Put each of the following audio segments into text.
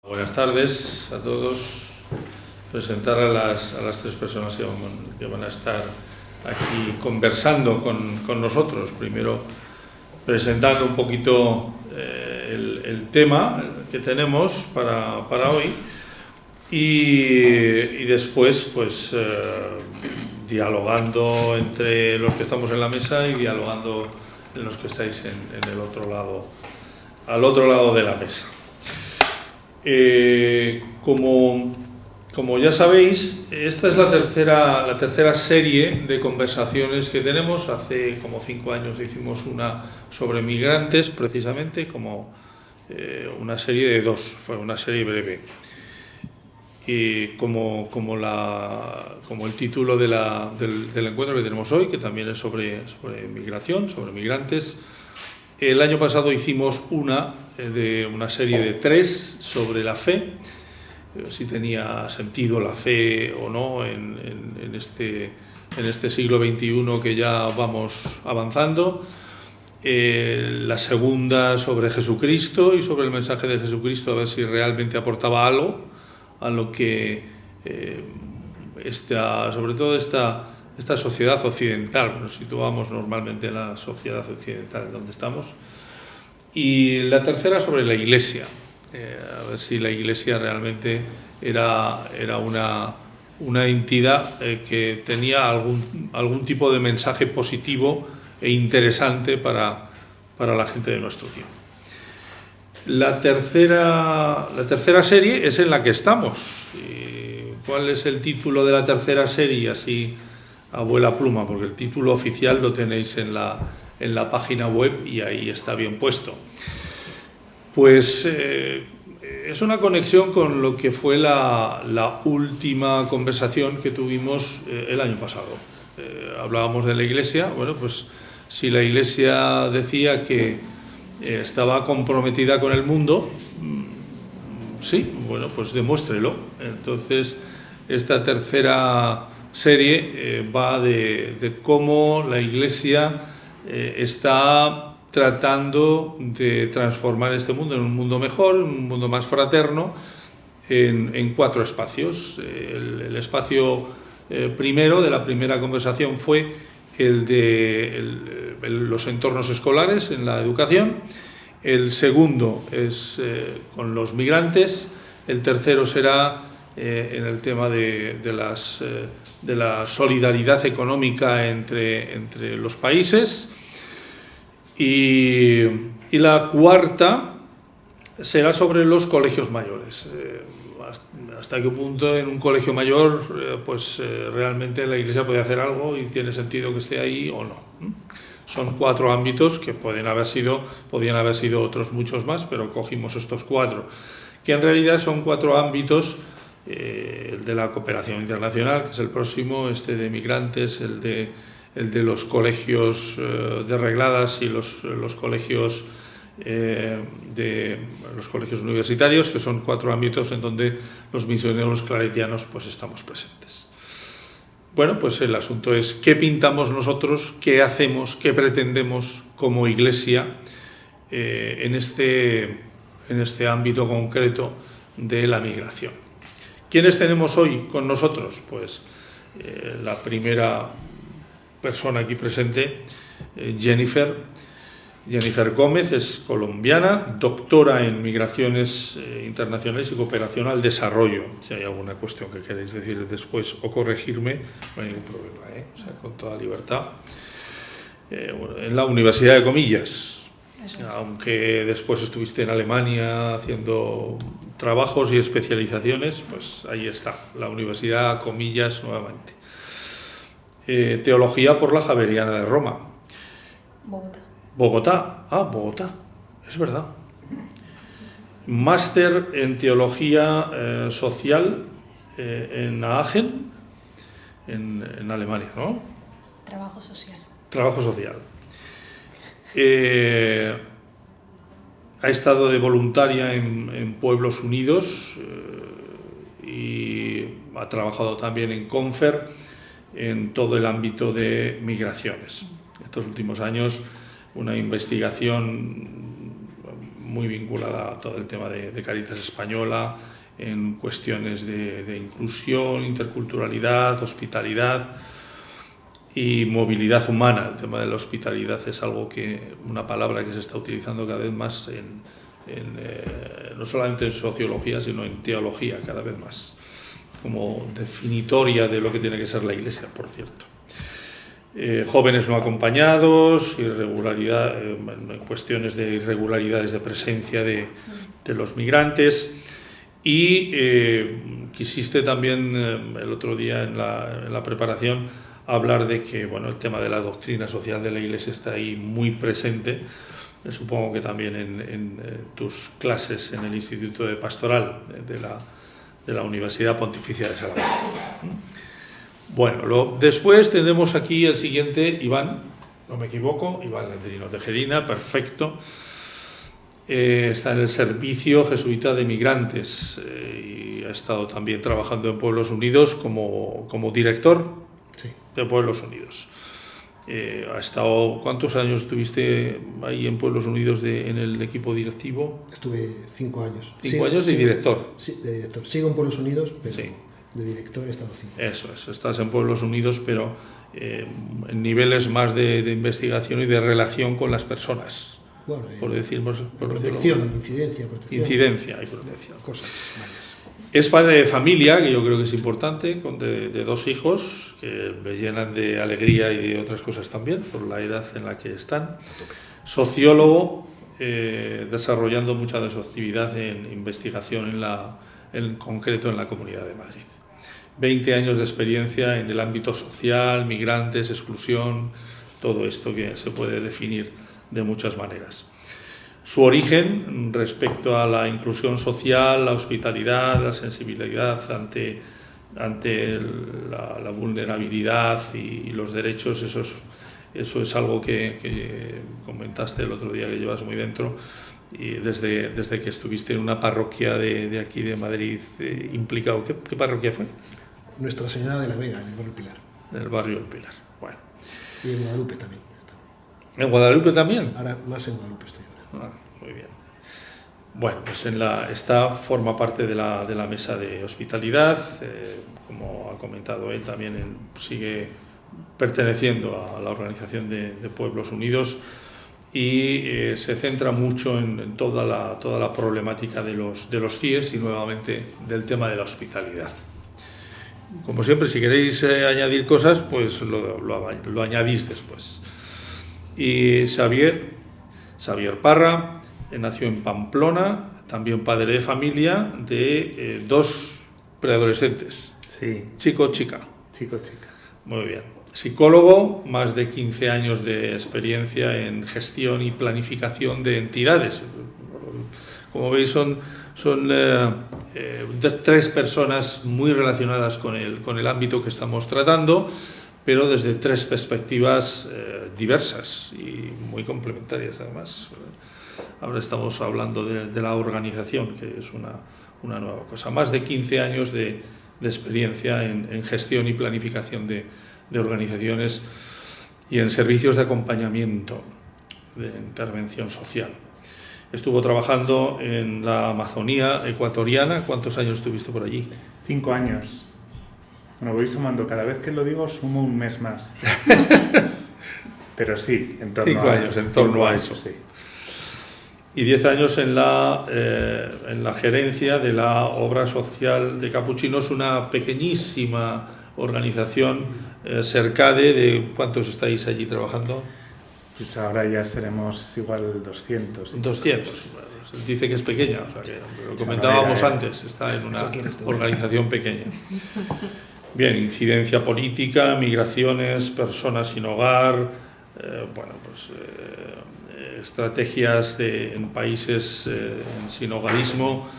Buenas tardes a todos. Presentar a las tres personas que van a estar aquí conversando con nosotros. Primero, presentando un poquito el tema que tenemos para hoy y después, pues, dialogando entre los que estamos en la mesa y dialogando en los que estáis en el otro lado, al otro lado de la mesa. Como ya sabéis, esta es la tercera serie de conversaciones que tenemos. Hace como 5 años hicimos una sobre migrantes, precisamente, como una serie de 2, fue una serie breve. Y como el título del encuentro que tenemos hoy, que también es sobre migración, sobre migrantes. El año pasado hicimos una serie de 3 sobre la fe, si tenía sentido la fe o no en este siglo XXI que ya vamos avanzando. La segunda sobre Jesucristo y sobre el mensaje de Jesucristo, a ver si realmente aportaba algo a lo que sobre todo esta sociedad occidental, nos situamos normalmente en la sociedad occidental donde estamos. Y la tercera sobre la Iglesia, a ver si la Iglesia realmente era una entidad que tenía algún tipo de mensaje positivo e interesante para la gente de nuestro tiempo. La tercera serie es en la que estamos. ¿Cuál es el título de la tercera serie? Así, abuela pluma, porque el título oficial lo tenéis en la página web y ahí está bien puesto. Pues es una conexión con lo que fue la última conversación que tuvimos el año pasado. Hablábamos de la Iglesia. Bueno, pues si la Iglesia decía que estaba comprometida con el mundo, sí, bueno, pues demuéstrelo. Entonces, esta tercera serie va de cómo la Iglesia está tratando de transformar este mundo en un mundo mejor, un mundo más fraterno, en 4 espacios. El espacio primero de la primera conversación fue el de los entornos escolares en la educación. El segundo es con los migrantes. El tercero será en el tema de la solidaridad económica entre los países. Y la cuarta será sobre los colegios mayores. Hasta qué punto en un colegio mayor realmente la Iglesia puede hacer algo y tiene sentido que esté ahí o no. Son 4 ámbitos que podían haber sido otros muchos más, pero cogimos estos 4, que en realidad son 4 ámbitos: el de la cooperación internacional, que es el próximo, de migrantes, el de los colegios de regladas y los colegios los colegios universitarios, que son 4 ámbitos en donde los misioneros claretianos pues estamos presentes. Bueno, pues el asunto es qué pintamos nosotros, qué hacemos, qué pretendemos como Iglesia en este ámbito concreto de la migración. ¿Quiénes tenemos hoy con nosotros? Pues la primera persona aquí presente, Jennifer Gómez, es colombiana, doctora en Migraciones Internacionales y Cooperación al Desarrollo. Si hay alguna cuestión que queréis decir después o corregirme, no hay ningún problema, o sea, con toda libertad. En la Universidad de Comillas, aunque después estuviste en Alemania haciendo trabajos y especializaciones, pues ahí está, la Universidad Comillas nuevamente. Teología por la Javeriana de Roma. Bogotá, es verdad. Máster en Teología Social en Aachen, en Alemania, ¿no? Trabajo social. Trabajo social. Ha estado de voluntaria en Pueblos Unidos y ha trabajado también en Confer en todo el ámbito de migraciones. Estos últimos años una investigación muy vinculada a todo el tema de Cáritas Española, en cuestiones de inclusión, interculturalidad, hospitalidad y movilidad humana. El tema de la hospitalidad es una palabra que se está utilizando cada vez más no solamente en sociología, sino en teología cada vez más, como definitoria de lo que tiene que ser la Iglesia, por cierto. Jóvenes no acompañados, cuestiones de irregularidades de presencia de los migrantes, y quisiste también el otro día en la preparación hablar de que el tema de la doctrina social de la Iglesia está ahí muy presente. Supongo que también en tus clases en el Instituto de Pastoral de la Universidad Pontificia de Salamanca. Bueno, después tenemos aquí el siguiente, Iván, no me equivoco, Iván Letrino Tejerina, perfecto. Está en el Servicio Jesuita de Migrantes y ha estado también trabajando en Pueblos Unidos como director de Pueblos Unidos. Ha estado, ¿cuántos años estuviste ahí en Pueblos Unidos en el equipo directivo? Estuve 5 años. 5 años de director. Sí, de director. Sigo en Pueblos Unidos, pero sí, de director he estado 5 Eso años. es, estás en Pueblos Unidos, pero en niveles más de investigación y de relación por las personas. Bueno, protección, incidencia y protección. Cosas varias. Es padre de familia, que yo creo que es importante, de 2 hijos, que me llenan de alegría y de otras cosas también, por la edad en la que están. Sociólogo, desarrollando mucha de su actividad en investigación en concreto en la Comunidad de Madrid. 20 años de experiencia en el ámbito social, migrantes, exclusión, todo esto que se puede definir de muchas maneras. Su origen respecto a la inclusión social, la hospitalidad, la sensibilidad ante la vulnerabilidad y los derechos, eso es algo que comentaste el otro día, que llevas muy dentro, y desde que estuviste en una parroquia de aquí de Madrid implicado. ¿Qué parroquia fue? Nuestra Señora de la Vega, en el barrio Pilar. En el barrio del Pilar, bueno. Y en Guadalupe también. ¿En Guadalupe también? Ahora más en Guadalupe estoy ahora. Muy bien. Bueno, pues esta forma parte de la mesa de hospitalidad, como ha comentado él, también sigue perteneciendo a la Organización de Pueblos Unidos y se centra mucho en toda la problemática de los CIES y nuevamente del tema de la hospitalidad. Como siempre, si queréis añadir cosas, pues lo añadís después. Y Xavier Parra nació en Pamplona, también padre de familia de 2 preadolescentes. Sí. Chico, chica. Chico, chica. Muy bien. Psicólogo, más de 15 años de experiencia en gestión y planificación de entidades. Como veis, son 3 personas muy relacionadas con el ámbito que estamos tratando, pero desde 3 perspectivas diversas y muy complementarias además. Ahora estamos hablando de la organización, que es una nueva cosa. Más de 15 años de experiencia en gestión y planificación de organizaciones y en servicios de acompañamiento, de intervención social. Estuvo trabajando en la Amazonía ecuatoriana. ¿Cuántos años estuviste por allí? 5 años. Bueno, voy sumando. Cada vez que lo digo, sumo un mes más. Pero sí, en torno 5 años, en torno a eso. Sí. Y 10 años en la gerencia de la obra social de Capuchinos, una pequeñísima organización, Cercade. ¿De cuántos estáis allí trabajando? Pues ahora ya seremos igual 200. 200. Sí. Dice que es pequeña, o sea, que lo comentábamos antes, está en una organización pequeña. Bien, incidencia política, migraciones, personas sin hogar, estrategias en países sin hogarismo,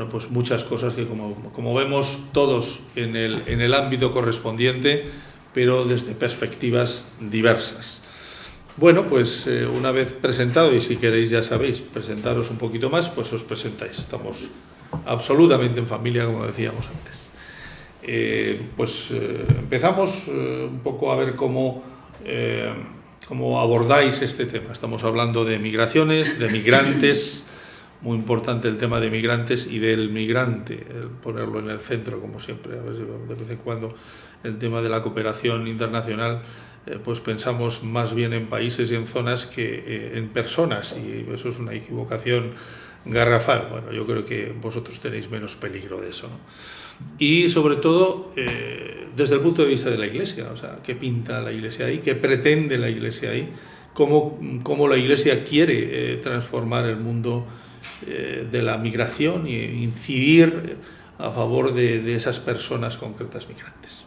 pues muchas cosas que como vemos todos en el ámbito correspondiente, pero desde perspectivas diversas. Bueno, pues una vez presentado, y si queréis ya sabéis, presentaros un poquito más, pues os presentáis. Estamos absolutamente en familia, como decíamos antes. Empezamos un poco a ver cómo abordáis este tema. Estamos hablando de migraciones, de migrantes, muy importante el tema de migrantes y del migrante, el ponerlo en el centro, como siempre. A ver si de vez en cuando el tema de la cooperación internacional, pues pensamos más bien en países y en zonas que en personas, y eso es una equivocación garrafal. Bueno, yo creo que vosotros tenéis menos peligro de eso, ¿no? Y sobre todo desde el punto de vista de la Iglesia, o sea, qué pinta la Iglesia ahí, qué pretende la Iglesia ahí, cómo la Iglesia quiere transformar el mundo de la migración e incidir a favor de esas personas concretas migrantes.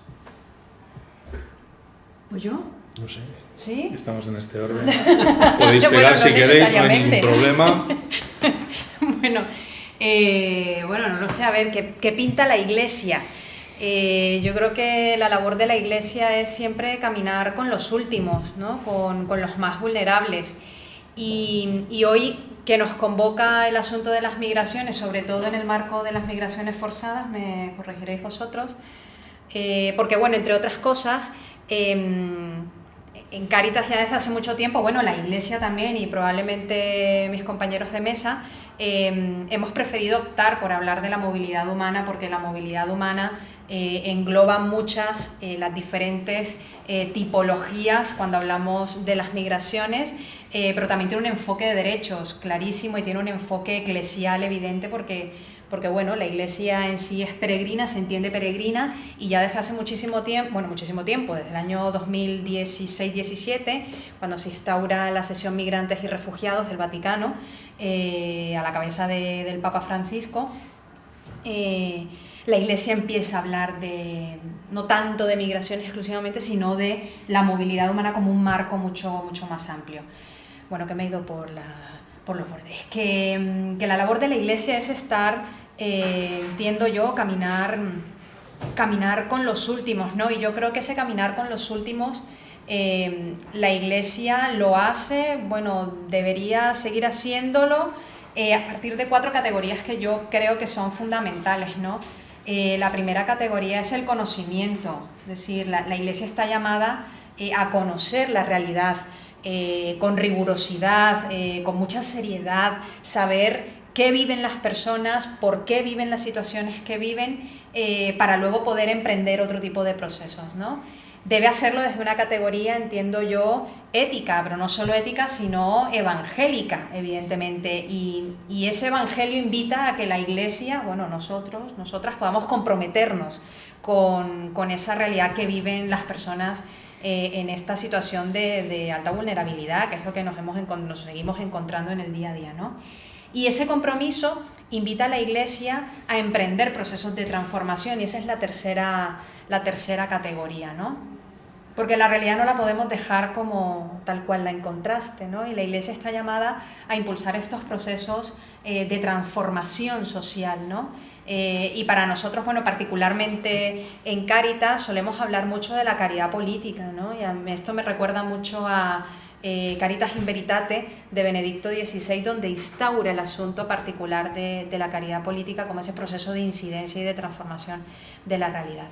¿Pues yo? No sé. ¿Sí? Estamos en este orden. Os podéis pegar Bueno, si no queréis, no hay necesariamente. ningún problema. Bueno, no lo sé, a ver, ¿qué pinta la Iglesia? Yo creo que la labor de la Iglesia es siempre caminar con los últimos, ¿no? Con los más vulnerables. Y hoy que nos convoca el asunto de las migraciones, sobre todo en el marco de las migraciones forzadas, me corregiréis vosotros, porque bueno, entre otras cosas, en Cáritas ya desde hace mucho tiempo, bueno, la Iglesia también y probablemente mis compañeros de mesa, hemos preferido optar por hablar de la movilidad humana, porque la movilidad humana engloba muchas, las diferentes tipologías cuando hablamos de las migraciones, pero también tiene un enfoque de derechos clarísimo y tiene un enfoque eclesial evidente, porque bueno, la Iglesia en sí es peregrina, se entiende peregrina, y ya desde hace muchísimo tiempo, desde el año 2016-17, cuando se instaura la sesión Migrantes y Refugiados del Vaticano, a la cabeza del Papa Francisco, la Iglesia empieza a hablar no tanto de migración exclusivamente, sino de la movilidad humana como un marco mucho más amplio. Bueno, que me he ido por los bordes. Que la labor de la Iglesia es estar, entiendo yo, caminar con los últimos, ¿no? Y yo creo que ese caminar con los últimos, la Iglesia lo hace, bueno, debería seguir haciéndolo a partir de 4 categorías que yo creo que son fundamentales, ¿no? La primera categoría es el conocimiento, es decir, la Iglesia está llamada a conocer la realidad, con rigurosidad, con mucha seriedad, saber qué viven las personas, por qué viven las situaciones que viven, para luego poder emprender otro tipo de procesos, ¿no? Debe hacerlo desde una categoría, entiendo yo, ética, pero no solo ética, sino evangélica, evidentemente, y ese evangelio invita a que la Iglesia, bueno, nosotras podamos comprometernos con esa realidad que viven las personas en esta situación de alta vulnerabilidad, que es lo que nos seguimos encontrando en el día a día, ¿no? Y ese compromiso invita a la Iglesia a emprender procesos de transformación, y esa es la tercera categoría, ¿no? Porque la realidad no la podemos dejar como tal cual la encontraste, ¿no? Y la Iglesia está llamada a impulsar estos procesos de transformación social, ¿no? Y para nosotros, bueno, particularmente en Cáritas, solemos hablar mucho de la caridad política, ¿no? Y esto me recuerda mucho a Caritas in Veritate de Benedicto XVI, donde instaura el asunto particular de la caridad política como ese proceso de incidencia y de transformación de la realidad.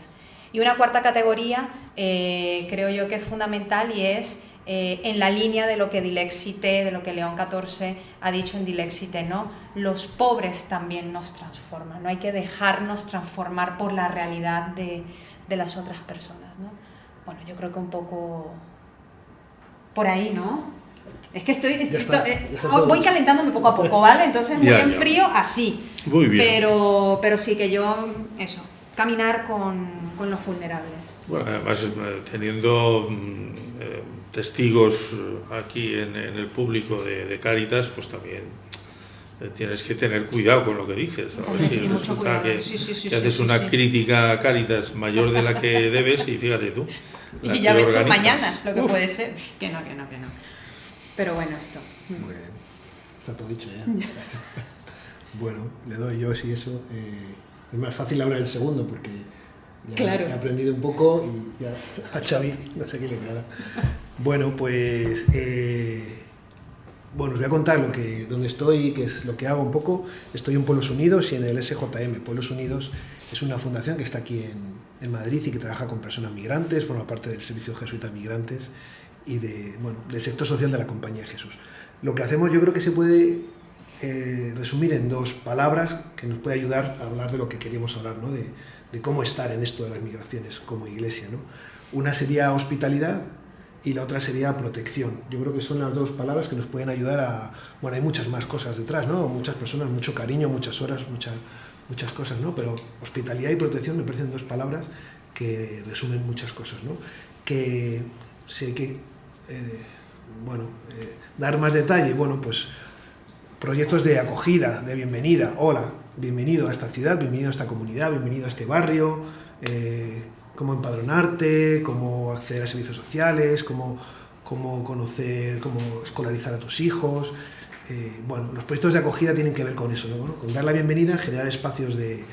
Y una cuarta categoría, creo yo que es fundamental, y es en la línea de lo que Dilexite, de lo que León XIV ha dicho en Dilexite, ¿no? Los pobres también nos transforman, no hay que dejarnos transformar por la realidad de las otras personas, ¿no? Bueno, yo creo que un poco por ahí, ¿no? Es que voy calentándome poco a poco, ¿vale? Entonces muy en frío, así. Muy bien. Pero sí que yo, eso, caminar con los vulnerables. Bueno, además teniendo testigos aquí en el público de Cáritas, pues también tienes que tener cuidado con lo que dices. A ver si mucho cuidado. que haces una crítica a Cáritas mayor de la que debes, y fíjate tú. Y ya ves tú mañana lo que puede ser. Que no. Pero bueno, esto. Muy bien. Está todo dicho ya. Bueno, le doy yo, si eso. Es más fácil hablar el segundo, porque ya claro. He aprendido un poco y ya a Xavi no sé qué le queda. Bueno, pues os voy a contar dónde estoy, qué es lo que hago un poco. Estoy en Pueblos Unidos y en el SJM. Pueblos Unidos es una fundación que está aquí en Madrid y que trabaja con personas migrantes, forma parte del Servicio Jesuita Migrantes, y del sector social de la Compañía de Jesús. Lo que hacemos yo creo que se puede resumir en 2 palabras que nos puede ayudar a hablar de lo que queríamos hablar, ¿no? de cómo estar en esto de las migraciones como iglesia, ¿no? Una sería hospitalidad y la otra sería protección. Yo creo que son las 2 palabras que nos pueden ayudar a... Bueno, hay muchas más cosas detrás, ¿no? Muchas personas, mucho cariño, muchas horas, muchas cosas, ¿no? Pero hospitalidad y protección me parecen 2 palabras que resumen muchas cosas, ¿no? Que si hay que dar más detalle, bueno, pues proyectos de acogida, de bienvenida. Hola, bienvenido a esta ciudad, bienvenido a esta comunidad, bienvenido a este barrio, cómo empadronarte, cómo acceder a servicios sociales, cómo conocer, cómo escolarizar a tus hijos. Los proyectos de acogida tienen que ver con eso, ¿no? Bueno, con dar la bienvenida, generar espacios de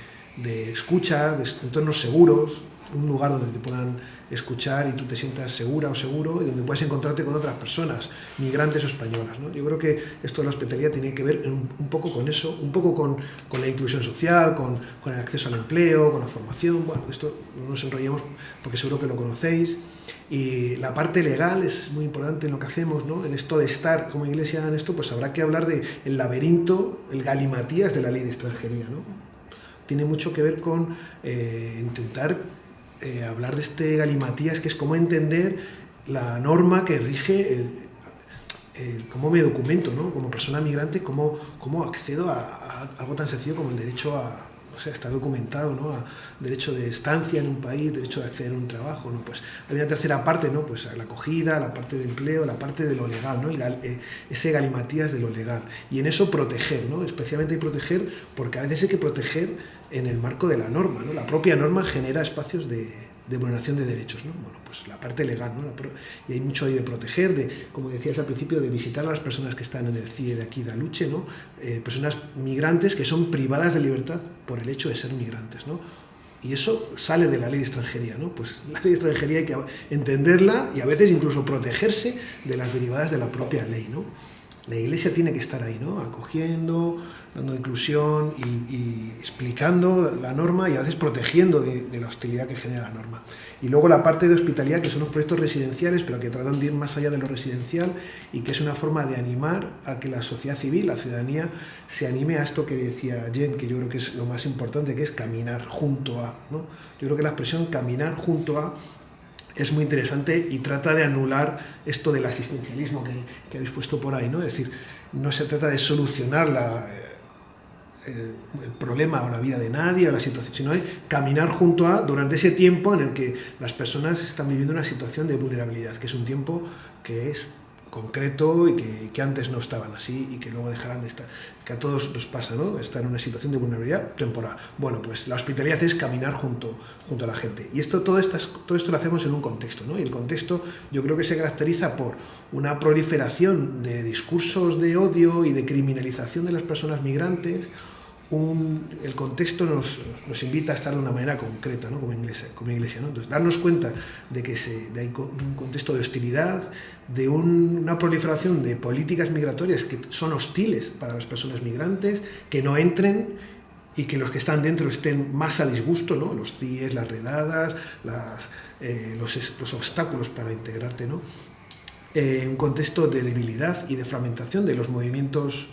escucha, de entornos seguros, un lugar donde te puedan escuchar y tú te sientas segura o seguro y donde puedes encontrarte con otras personas, migrantes o españolas, ¿no? Yo creo que esto de la hospitalidad tiene que ver un poco con eso, un poco con la inclusión social, con el acceso al empleo, con la formación. Bueno, esto no nos enrollemos porque seguro que lo conocéis. Y la parte legal es muy importante en lo que hacemos, ¿no? En esto de estar como iglesia en esto, pues habrá que hablar del laberinto, el galimatías de la ley de extranjería, ¿no? Tiene mucho que ver con intentar hablar de este galimatías, que es cómo entender la norma que rige cómo me documento, ¿no? Como persona migrante, cómo accedo a algo tan sencillo como el derecho a estar documentado, ¿no? A derecho de estancia en un país, derecho de acceder a un trabajo, ¿no? Pues hay una tercera parte, ¿no? Pues la acogida, la parte de empleo, la parte de lo legal, ¿no? Ese galimatías de lo legal. Y en eso proteger, ¿no? Especialmente hay proteger, porque a veces hay que proteger en el marco de la norma, ¿no? La propia norma genera espacios de vulneración de derechos, ¿no? Bueno, pues la parte legal, ¿no? Y hay mucho ahí de proteger, como decías al principio, de visitar a las personas que están en el CIE de aquí de Aluche, ¿no? Personas migrantes que son privadas de libertad por el hecho de ser migrantes, ¿no? Y eso sale de la ley de extranjería, ¿no? Pues la ley de extranjería hay que entenderla y a veces incluso protegerse de las derivadas de la propia ley, ¿no? La iglesia tiene que estar ahí, ¿no? Acogiendo, dando inclusión y explicando la norma y a veces protegiendo de la hostilidad que genera la norma. Y luego la parte de hospitalidad, que son los proyectos residenciales, pero que tratan de ir más allá de lo residencial y que es una forma de animar a que la sociedad civil, la ciudadanía, se anime a esto que decía Jen, que yo creo que es lo más importante, que es caminar junto a, ¿no? Yo creo que la expresión caminar junto a es muy interesante y trata de anular esto del asistencialismo que habéis puesto por ahí, ¿no? Es decir, no se trata de solucionar el problema o la vida de nadie o la situación, sino de caminar junto a durante ese tiempo en el que las personas están viviendo una situación de vulnerabilidad, que es un tiempo que es concreto y que antes no estaban así y que luego dejarán de estar, que a todos nos pasa, ¿no? Estar en una situación de vulnerabilidad temporal. Bueno, pues la hospitalidad es caminar junto a la gente. Y todo esto lo hacemos en un contexto, ¿no? Y el contexto yo creo que se caracteriza por una proliferación de discursos de odio y de criminalización de las personas migrantes. El contexto nos invita a estar de una manera concreta, ¿no? como iglesia, ¿no? Entonces, darnos cuenta de que hay un contexto de hostilidad, de una proliferación de políticas migratorias que son hostiles para las personas migrantes, que no entren y que los que están dentro estén más a disgusto, ¿no? Los CIEs, las redadas, los obstáculos para integrarte, ¿no? Un contexto de debilidad y de fragmentación de los movimientos,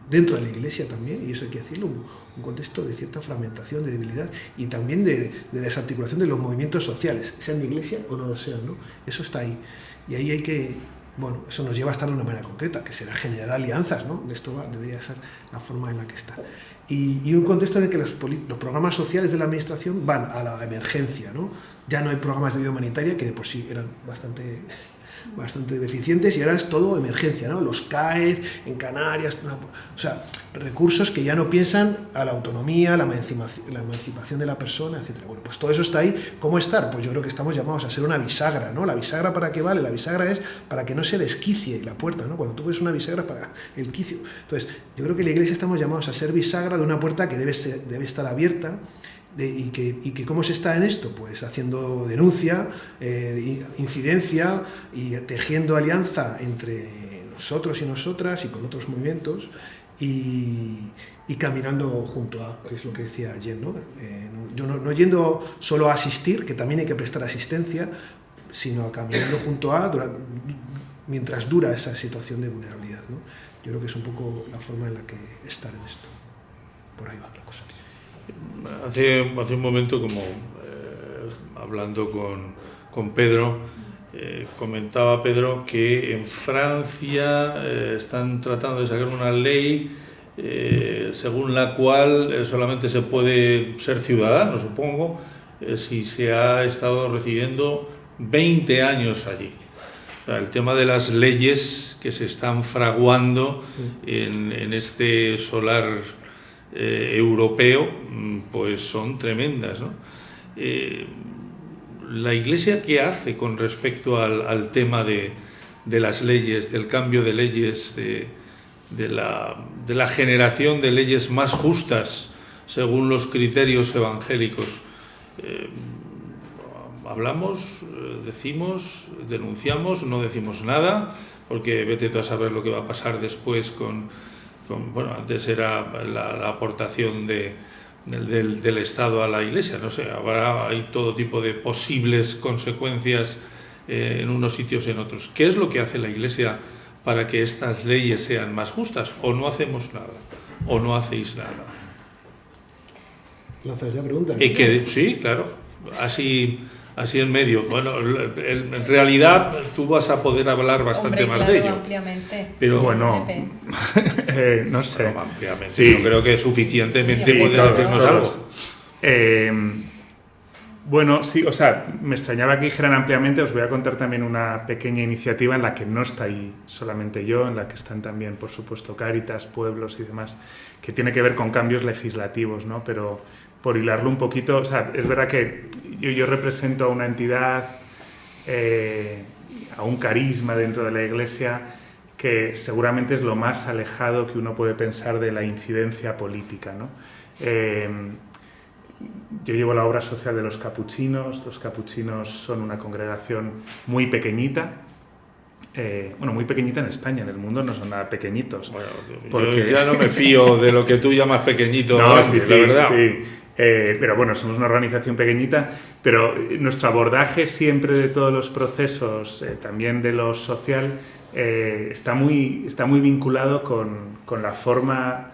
dentro de la iglesia también, y eso hay que decirlo, un contexto de cierta fragmentación, de debilidad y también de desarticulación de los movimientos sociales, sean de iglesia o no lo sean, ¿no? Eso está ahí. Y ahí hay que, eso nos lleva a estar de una manera concreta, que será generar alianzas, ¿no? Esto debería ser la forma en la que está. Y un contexto en el que los programas sociales de la administración van a la emergencia, ¿no? Ya no hay programas de ayuda humanitaria, que de por sí eran bastante deficientes, y ahora es todo emergencia, ¿no? Los CAED en Canarias, recursos que ya no piensan a la autonomía, la emancipación de la persona, etc. Bueno, pues todo eso está ahí. ¿Cómo estar? Pues yo creo que estamos llamados a ser una bisagra, ¿no? ¿La bisagra para qué vale? La bisagra es para que no se desquicie la puerta, ¿no? Cuando tú ves una bisagra para el quicio. Entonces, yo creo que en la iglesia estamos llamados a ser bisagra de una puerta que debe estar abierta. Y que cómo se está en esto, pues haciendo denuncia, incidencia y tejiendo alianza entre nosotros y nosotras y con otros movimientos y caminando junto a, que es lo que decía Jen, ¿no? Yo no yendo solo a asistir, que también hay que prestar asistencia, sino caminando junto a mientras dura esa situación de vulnerabilidad, ¿no? Yo creo que es un poco la forma en la que estar en esto. Por ahí va la cosa. Hace un momento, como hablando con Pedro, comentaba Pedro que en Francia están tratando de sacar una ley según la cual solamente se puede ser ciudadano, supongo, si se ha estado residiendo 20 años allí. O sea, el tema de las leyes que se están fraguando en este solar europeo, pues son tremendas, ¿no? ¿La Iglesia qué hace con respecto al tema de las leyes, del cambio de leyes, de la generación de leyes más justas según los criterios evangélicos? Hablamos, decimos, denunciamos, no decimos nada, porque vete tú a saber lo que va a pasar después bueno, antes era la aportación del Estado a la Iglesia, no sé, ahora hay todo tipo de posibles consecuencias en unos sitios y en otros. ¿Qué es lo que hace la Iglesia para que estas leyes sean más justas? ¿O no hacemos nada? ¿O no hacéis nada? ¿Lanzas ya preguntas? Sí, claro, así en medio. Bueno, en realidad tú vas a poder hablar bastante más de ello. Ampliamente. Pero bueno, no sé. Bueno, ampliamente. Sí. Yo creo que suficientemente Sí, puede decirnos algo. Bueno, sí, o sea, me extrañaba que dijeran ampliamente. Os voy a contar también una pequeña iniciativa en la que no está ahí solamente yo, en la que están también, por supuesto, Cáritas, pueblos y demás, que tiene que ver con cambios legislativos, ¿no? Pero por hilarlo un poquito, o sea, es verdad que yo represento a una entidad, a un carisma dentro de la Iglesia que seguramente es lo más alejado que uno puede pensar de la incidencia política, ¿no? Yo llevo la obra social de los capuchinos. Los capuchinos son una congregación muy pequeñita. Bueno, muy pequeñita en España, en el mundo no son nada pequeñitos. Bueno, porque... yo ya no me fío de lo que tú llamas pequeñito, no, grande, sí, la verdad. Sí. Pero bueno, somos una organización pequeñita, pero nuestro abordaje siempre de todos los procesos, también de lo social, está muy vinculado con la forma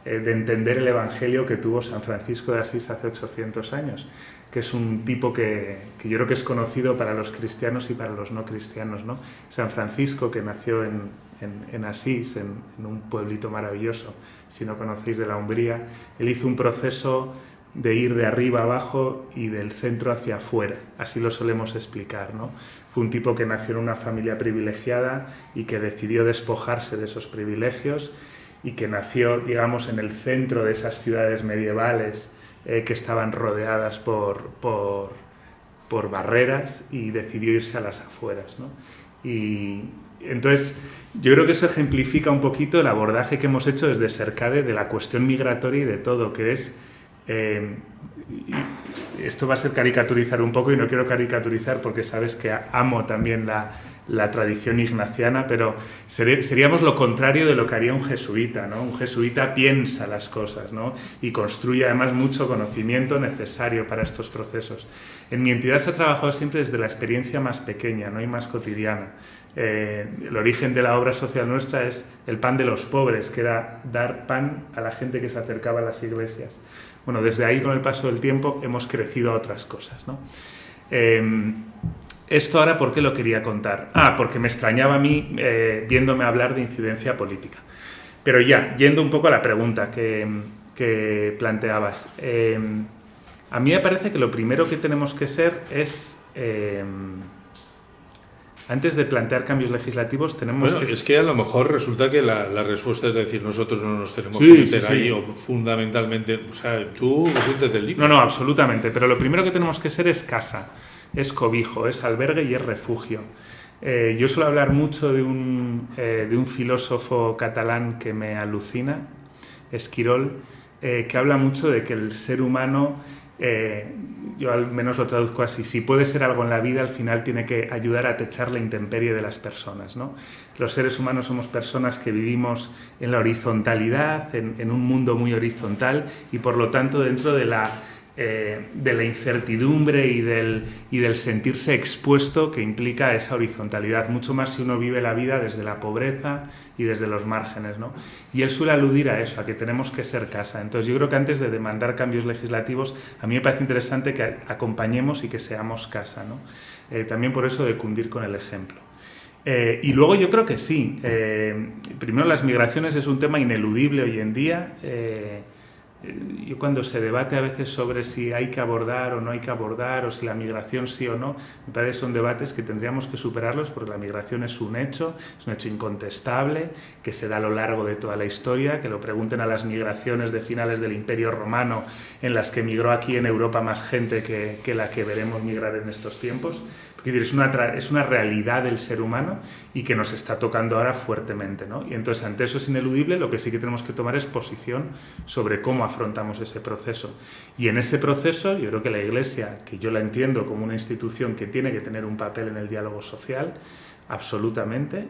de entender el Evangelio que tuvo San Francisco de Asís hace 800 años, que es un tipo que yo creo que es conocido para los cristianos y para los no cristianos, ¿no? San Francisco, que nació en Asís, en un pueblito maravilloso, si no conocéis, de la Umbría, él hizo un proceso de ir de arriba abajo y del centro hacia afuera, así lo solemos explicar, ¿no? Fue un tipo que nació en una familia privilegiada y que decidió despojarse de esos privilegios y que nació, digamos, en el centro de esas ciudades medievales que estaban rodeadas por barreras, y decidió irse a las afueras, ¿no? Y entonces yo creo que eso ejemplifica un poquito el abordaje que hemos hecho desde Sercade de la cuestión migratoria y de todo, que es... esto va a ser caricaturizar un poco, y no quiero caricaturizar porque sabes que amo también la tradición ignaciana, pero seríamos lo contrario de lo que haría un jesuita, ¿no? Un jesuita piensa las cosas, ¿no? Y construye además mucho conocimiento necesario para estos procesos. En mi entidad se ha trabajado siempre desde la experiencia más pequeña, ¿no? Y más cotidiana. El origen de la obra social nuestra es el pan de los pobres, que era dar pan a la gente que se acercaba a las iglesias. Bueno, desde ahí, con el paso del tiempo, hemos crecido a otras cosas, ¿no? Esto ahora, ¿por qué lo quería contar? Porque me extrañaba a mí viéndome hablar de incidencia política. Pero ya, yendo un poco a la pregunta que planteabas. A mí me parece que lo primero que tenemos que ser es... antes de plantear cambios legislativos tenemos que... Es que a lo mejor resulta que la respuesta es decir, nosotros no nos tenemos que meter ahí, o fundamentalmente... O sea, tú siéntete libre. No, absolutamente. Pero lo primero que tenemos que ser es casa, es cobijo, es albergue y es refugio. Yo suelo hablar mucho de un filósofo catalán que me alucina, Esquirol, que habla mucho de que el ser humano... yo al menos lo traduzco así: si puede ser algo en la vida, al final tiene que ayudar a techar la intemperie de las personas, ¿no? Los seres humanos somos personas que vivimos en la horizontalidad, en un mundo muy horizontal, y por lo tanto dentro de la de la incertidumbre y del sentirse expuesto que implica esa horizontalidad, mucho más si uno vive la vida desde la pobreza y desde los márgenes, ¿no? Y él suele aludir a eso, a que tenemos que ser casa. Entonces yo creo que antes de demandar cambios legislativos, a mí me parece interesante que acompañemos y que seamos casa, ¿no? También por eso de cundir con el ejemplo. Y luego yo creo que sí. Primero, las migraciones es un tema ineludible hoy en día. Yo cuando se debate a veces sobre si hay que abordar o no hay que abordar, o si la migración sí o no, me parece que son debates que tendríamos que superarlos, porque la migración es un hecho incontestable, que se da a lo largo de toda la historia, que lo pregunten a las migraciones de finales del Imperio Romano, en las que migró aquí en Europa más gente que la que veremos migrar en estos tiempos. Es una realidad del ser humano y que nos está tocando ahora fuertemente, ¿no? Y entonces, ante eso es ineludible, lo que sí que tenemos que tomar es posición sobre cómo afrontamos ese proceso. Y en ese proceso, yo creo que la Iglesia, que yo la entiendo como una institución que tiene que tener un papel en el diálogo social, absolutamente,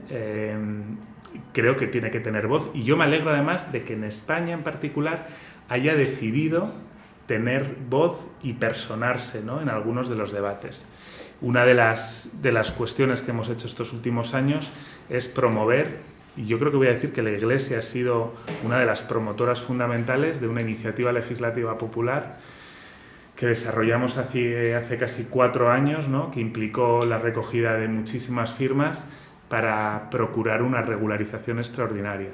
creo que tiene que tener voz. Y yo me alegro además de que en España en particular haya decidido tener voz y personarse, ¿no?, en algunos de los debates. Una de las cuestiones que hemos hecho estos últimos años es promover, y yo creo que voy a decir que la Iglesia ha sido una de las promotoras fundamentales de una iniciativa legislativa popular que desarrollamos hace casi 4 años, ¿no?, que implicó la recogida de muchísimas firmas para procurar una regularización extraordinaria,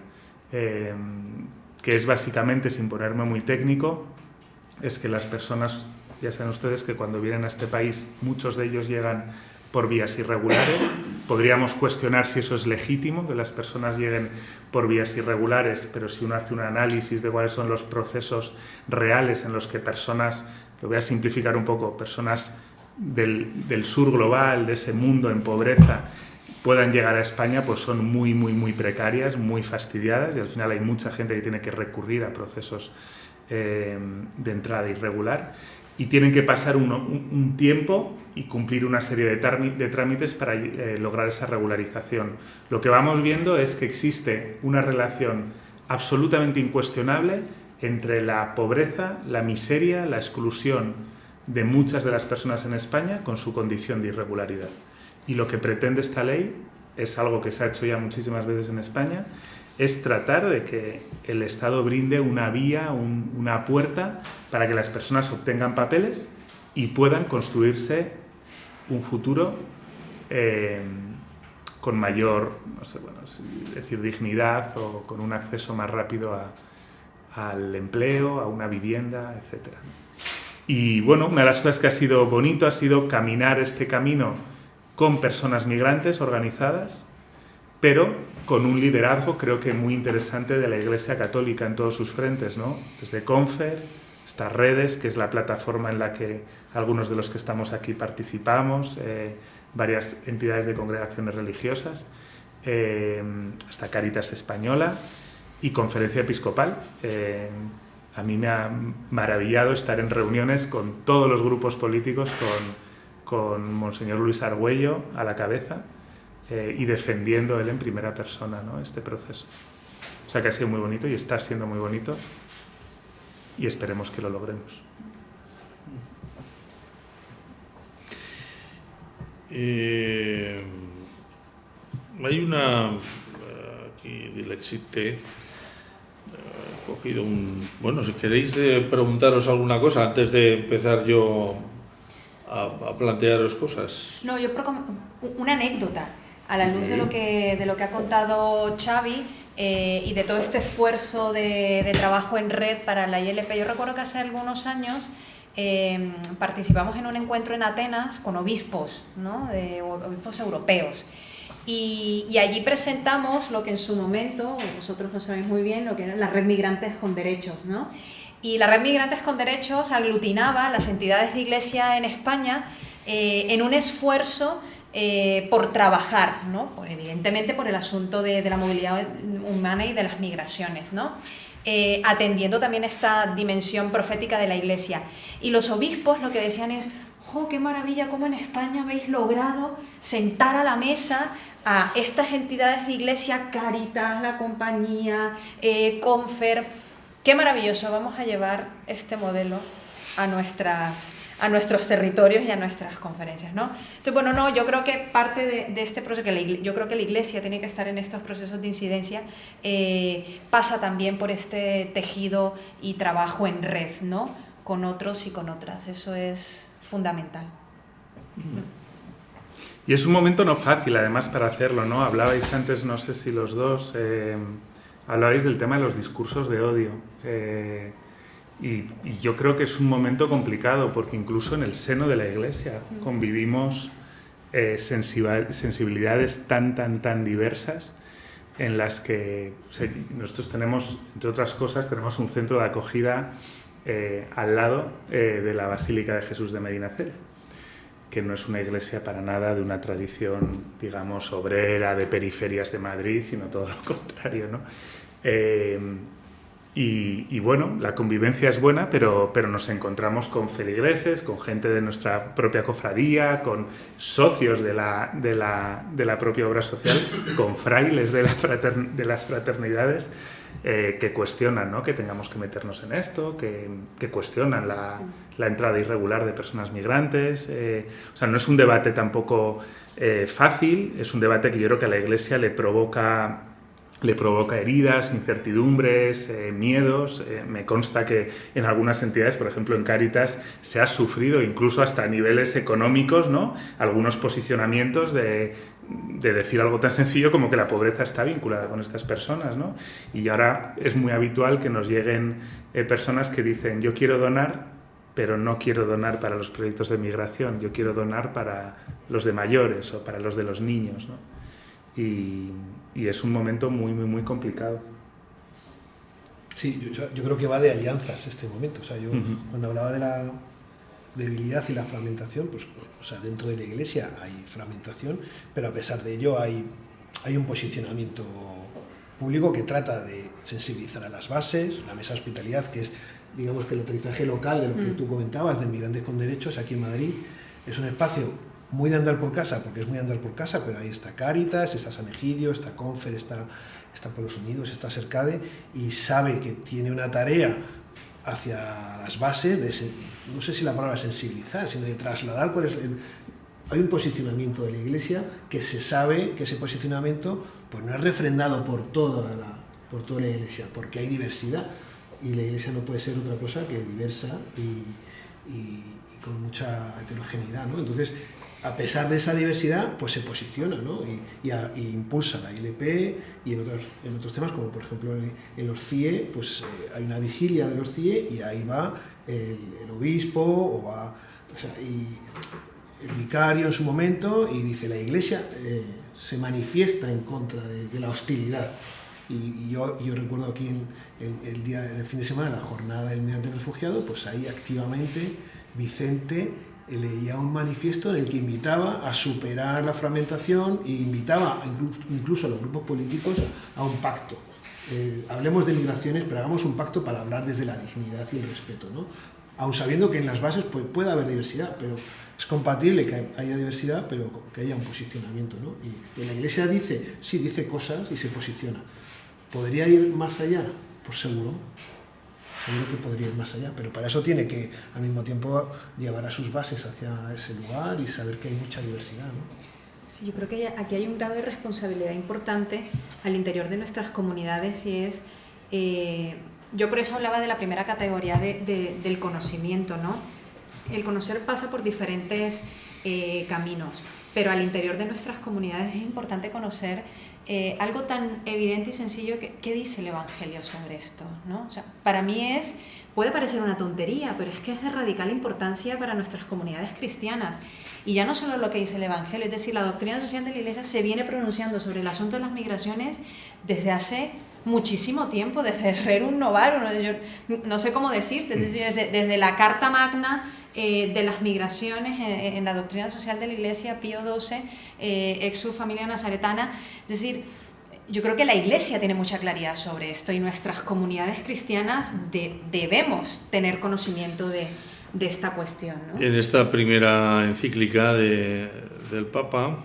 que es básicamente, sin ponerme muy técnico, es que las personas... Ya saben ustedes que cuando vienen a este país muchos de ellos llegan por vías irregulares. Podríamos cuestionar si eso es legítimo, que las personas lleguen por vías irregulares, pero si uno hace un análisis de cuáles son los procesos reales en los que personas, lo voy a simplificar un poco, personas del sur global, de ese mundo en pobreza, puedan llegar a España, pues son muy, muy, muy precarias, muy fastidiadas, y al final hay mucha gente que tiene que recurrir a procesos de entrada irregular. Y tienen que pasar un tiempo y cumplir una serie de trámites para lograr esa regularización. Lo que vamos viendo es que existe una relación absolutamente incuestionable entre la pobreza, la miseria, la exclusión de muchas de las personas en España con su condición de irregularidad. Y lo que pretende esta ley es algo que se ha hecho ya muchísimas veces en España, es tratar de que el Estado brinde una vía, una puerta para que las personas obtengan papeles y puedan construirse un futuro con mayor, no sé, bueno, decir dignidad, o con un acceso más rápido al empleo, a una vivienda, etc. Y bueno, una de las cosas que ha sido bonito ha sido caminar este camino con personas migrantes organizadas, pero con un liderazgo creo que muy interesante de la Iglesia Católica en todos sus frentes, ¿no? Desde Confer, estas redes, que es la plataforma en la que algunos de los que estamos aquí participamos, varias entidades de congregaciones religiosas, hasta Cáritas Española y Conferencia Episcopal. A mí me ha maravillado estar en reuniones con todos los grupos políticos, con Monseñor Luis Argüello a la cabeza, y defendiendo él en primera persona, ¿no?, este proceso. O sea que ha sido muy bonito y está siendo muy bonito y esperemos que lo logremos. Hay una... aquí Dilexite... he cogido un... Bueno, si queréis preguntaros alguna cosa antes de empezar yo a plantearos cosas. No, yo una anécdota a la luz de lo que ha contado Xavi y de todo este esfuerzo de trabajo en red para la ILP. Yo recuerdo que hace algunos años participamos en un encuentro en Atenas con obispos, ¿no?, de obispos europeos. Y allí presentamos lo que en su momento, vosotros lo sabéis muy bien, lo que era la Red Migrantes con Derechos, ¿no? Y la Red Migrantes con Derechos aglutinaba las entidades de iglesia en España en un esfuerzo por trabajar, ¿no?, pues evidentemente por el asunto de la movilidad humana y de las migraciones, ¿no?, atendiendo también esta dimensión profética de la iglesia. Y los obispos lo que decían es: ¡jo, qué maravilla cómo en España habéis logrado sentar a la mesa a estas entidades de iglesia, Cáritas, la Compañía, Confer! ¡Qué maravilloso! Vamos a llevar este modelo a nuestros territorios y a nuestras conferencias, ¿no? Entonces, bueno, no, yo creo que parte de este proceso, yo creo que la Iglesia tiene que estar en estos procesos de incidencia, pasa también por este tejido y trabajo en red, ¿no? Con otros y con otras, eso es fundamental. Y es un momento no fácil, además, para hacerlo, ¿no? Hablabais antes, no sé si los dos, hablabais del tema de los discursos de odio. Y yo creo que es un momento complicado, porque incluso en el seno de la Iglesia convivimos sensibilidades tan diversas, en las que nosotros tenemos, entre otras cosas, tenemos un centro de acogida al lado de la Basílica de Jesús de Medinaceli, que no es una iglesia para nada de una tradición, digamos, obrera, de periferias de Madrid, sino todo lo contrario, ¿no? Y bueno, la convivencia es buena, pero nos encontramos con feligreses, con gente de nuestra propia cofradía, con socios de la propia obra social, con frailes de las fraternidades, que cuestionan, ¿no?, que tengamos que meternos en esto, que cuestionan la entrada irregular de personas migrantes. O sea, no es un debate tampoco fácil, es un debate que yo creo que a la Iglesia le provoca heridas, incertidumbres, miedos. Me consta que en algunas entidades, por ejemplo en Cáritas, se ha sufrido incluso hasta a niveles económicos, ¿no?, algunos posicionamientos de decir algo tan sencillo como que la pobreza está vinculada con estas personas, ¿no? Y ahora es muy habitual que nos lleguen personas que dicen: yo quiero donar, pero no quiero donar para los proyectos de migración, yo quiero donar para los de mayores o para los de los niños, ¿no? Y es un momento muy complicado. Sí, yo creo que va de alianzas este momento. O sea, yo cuando hablaba de la debilidad y la fragmentación, pues, o sea, dentro de la Iglesia hay fragmentación, pero a pesar de ello hay un posicionamiento público que trata de sensibilizar a las bases. La mesa de hospitalidad, que es, digamos, que el aterrizaje local de lo que tú comentabas, de Migrantes con Derechos, aquí en Madrid, es un espacio muy de andar por casa, porque es muy andar por casa, pero ahí está Cáritas, está San Egidio, está Confer, está Pueblos Unidos, está Sercade, y sabe que tiene una tarea hacia las bases, no sé si la palabra sensibilizar, sino de trasladar cuál es hay un posicionamiento de la Iglesia que se sabe que ese posicionamiento pues no es refrendado por toda la Iglesia, porque hay diversidad, y la Iglesia no puede ser otra cosa que diversa y con mucha heterogeneidad, ¿no? Entonces, a pesar de esa diversidad, pues se posiciona, ¿no? y impulsa la ILP, y en otros temas, como por ejemplo en los CIE, pues hay una vigilia de los CIE y ahí va el obispo y el vicario en su momento, y dice: la Iglesia se manifiesta en contra de la hostilidad. Y yo recuerdo aquí en el fin de semana, la jornada del migrante refugiado, pues ahí activamente Vicente leía un manifiesto en el que invitaba a superar la fragmentación e invitaba incluso a los grupos políticos a un pacto. Hablemos de migraciones, pero hagamos un pacto para hablar desde la dignidad y el respeto, ¿no? Aun sabiendo que en las bases puede haber diversidad, pero es compatible que haya diversidad, pero que haya un posicionamiento, ¿no? Y la Iglesia dice cosas y se posiciona. ¿Podría ir más allá? Pues seguro que podría ir más allá, pero para eso tiene que al mismo tiempo llevar a sus bases hacia ese lugar y saber que hay mucha diversidad, ¿no? Sí, yo creo que aquí hay un grado de responsabilidad importante al interior de nuestras comunidades, y es, yo por eso hablaba de la primera categoría del conocimiento, ¿no? El conocer pasa por diferentes caminos, pero al interior de nuestras comunidades es importante conocer algo tan evidente y sencillo ¿qué dice el Evangelio sobre esto, ¿no? O sea, para mí puede parecer una tontería, pero es que es de radical importancia para nuestras comunidades cristianas. Y ya no solo lo que dice el Evangelio, es decir, la doctrina social de la Iglesia se viene pronunciando sobre el asunto de las migraciones desde hace muchísimo tiempo, desde Rerum Novarum, yo no sé cómo decirte, es decir, desde la Carta Magna de las migraciones en la doctrina social de la Iglesia, Pío XII, ex su familia nazaretana. Es decir, yo creo que la Iglesia tiene mucha claridad sobre esto, y nuestras comunidades cristianas debemos tener conocimiento de esta cuestión, ¿no? En esta primera encíclica del Papa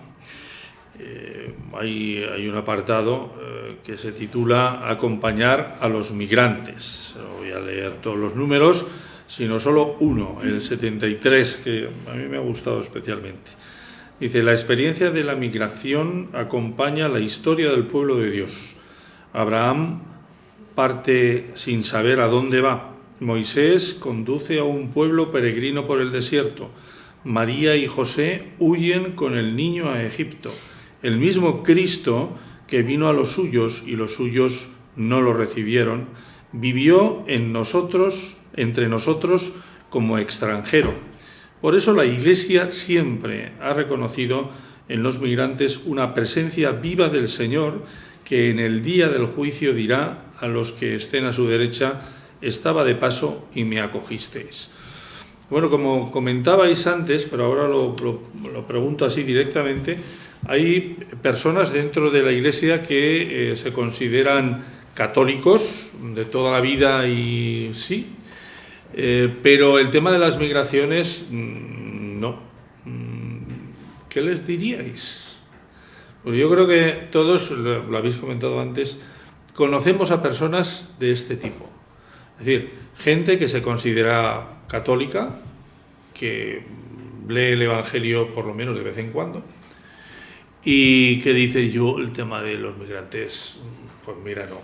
hay un apartado que se titula Acompañar a los migrantes. No voy a leer todos los números, sino solo uno, el 73, que a mí me ha gustado especialmente. Dice: la experiencia de la migración acompaña la historia del pueblo de Dios. Abraham parte sin saber a dónde va. Moisés conduce a un pueblo peregrino por el desierto. María y José huyen con el niño a Egipto. El mismo Cristo, que vino a los suyos y los suyos no lo recibieron, vivió entre nosotros como extranjero. Por eso la Iglesia siempre ha reconocido en los migrantes una presencia viva del Señor, que en el día del juicio dirá a los que estén a su derecha: estaba de paso y me acogisteis. Bueno, como comentabais antes, pero ahora lo pregunto así directamente, hay personas dentro de la Iglesia que se consideran católicos de toda la vida, y sí, pero el tema de las migraciones, no. ¿Qué les diríais? Pues yo creo que todos, lo habéis comentado antes, conocemos a personas de este tipo. Es decir, gente que se considera católica, que lee el Evangelio por lo menos de vez en cuando, y que dice: yo el tema de los migrantes, pues mira, no,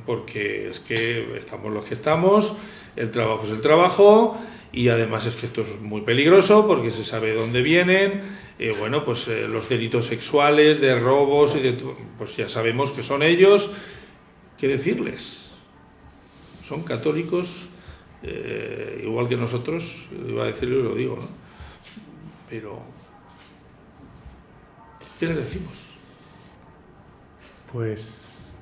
porque es que estamos los que estamos, el trabajo es el trabajo, y además es que esto es muy peligroso porque se sabe dónde vienen, bueno, pues los delitos sexuales, de robos, pues ya sabemos que son ellos. ¿Qué decirles? Son católicos, igual que nosotros, iba a decirlo y lo digo, ¿no? Pero ¿qué les decimos? Pues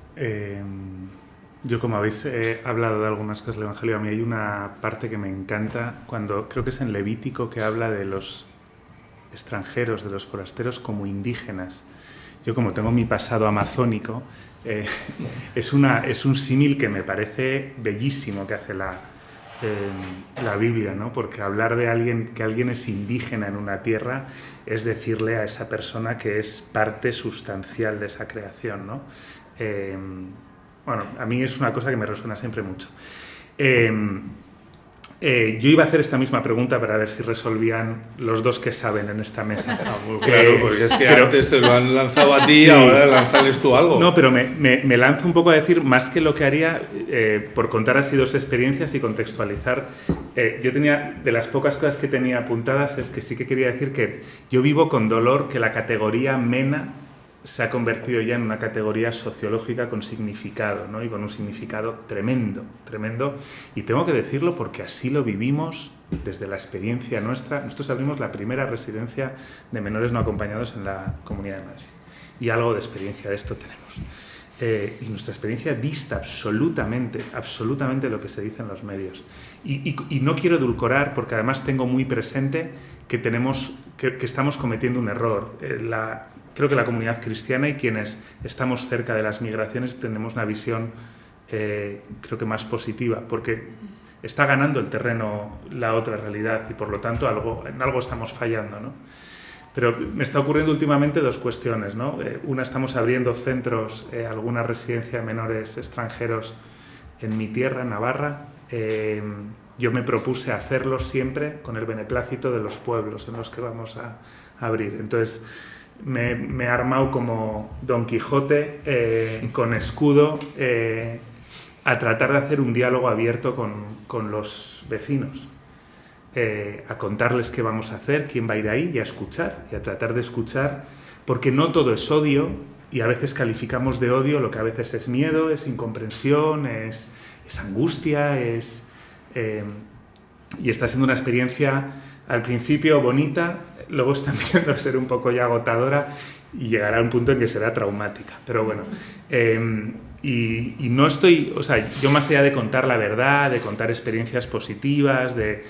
yo, como habéis hablado de algunas cosas del Evangelio, a mí hay una parte que me encanta, cuando creo que es en Levítico, que habla de los extranjeros, de los forasteros como indígenas. Yo, como tengo mi pasado amazónico, es un símil que me parece bellísimo que hace la Biblia, ¿no? Porque hablar de que alguien es indígena en una tierra es decirle a esa persona que es parte sustancial de esa creación, ¿no? Bueno, a mí es una cosa que me resuena siempre mucho. Yo iba a hacer esta misma pregunta para ver si resolvían los dos que saben en esta mesa. Muy claro, porque es que antes te lo han lanzado a ti, sí. Ahora lanzales tú algo. No, pero me lanzo un poco a decir, más que lo que haría, por contar así dos experiencias y contextualizar. Yo tenía, de las pocas cosas que tenía apuntadas, es que sí que quería decir que yo vivo con dolor que la categoría MENA se ha convertido ya en una categoría sociológica con significado, ¿no? Y con un significado tremendo, tremendo. Y tengo que decirlo porque así lo vivimos desde la experiencia nuestra. Nosotros abrimos la primera residencia de menores no acompañados en la Comunidad de Madrid. Y algo de experiencia de esto tenemos. Y nuestra experiencia dista absolutamente lo que se dice en los medios. Y no quiero edulcorar, porque además tengo muy presente que estamos cometiendo un error. Creo que la comunidad cristiana y quienes estamos cerca de las migraciones tenemos una visión, creo que más positiva, porque está ganando el terreno la otra realidad y por lo tanto en algo estamos fallando, ¿no? Pero me está ocurriendo últimamente dos cuestiones, ¿no? Una, estamos abriendo centros, alguna residencia de menores extranjeros en mi tierra, en Navarra. Yo me propuse hacerlo siempre con el beneplácito de los pueblos en los que vamos a abrir. Entonces, me he armado como Don Quijote, con escudo, a tratar de hacer un diálogo abierto con los vecinos, a contarles qué vamos a hacer, quién va a ir ahí, y a escuchar, y a tratar de escuchar, porque no todo es odio, y a veces calificamos de odio lo que a veces es miedo, es incomprensión, es angustia, y está siendo una experiencia al principio bonita, luego está empezando a ser un poco ya agotadora y llegará a un punto en que será traumática. Pero bueno, y no estoy, o sea, yo más allá de contar la verdad, de contar experiencias positivas, de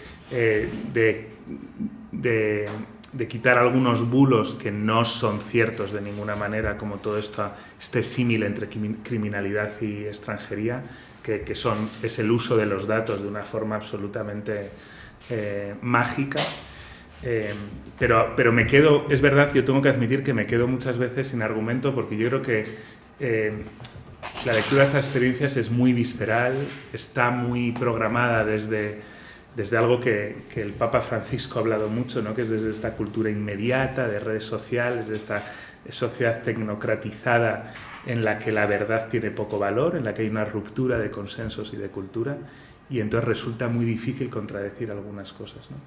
quitar algunos bulos que no son ciertos de ninguna manera, como todo esto, este símil entre criminalidad y extranjería, que es el uso de los datos de una forma absolutamente mágica. Pero me quedo, es verdad, yo tengo que admitir que me quedo muchas veces sin argumento, porque yo creo que la lectura de esas experiencias es muy visceral, está muy programada desde desde algo que el Papa Francisco ha hablado mucho, ¿no? Que es desde esta cultura inmediata de redes sociales, de esta sociedad tecnocratizada en la que la verdad tiene poco valor, en la que hay una ruptura de consensos y de cultura, y entonces resulta muy difícil contradecir algunas cosas, ¿no?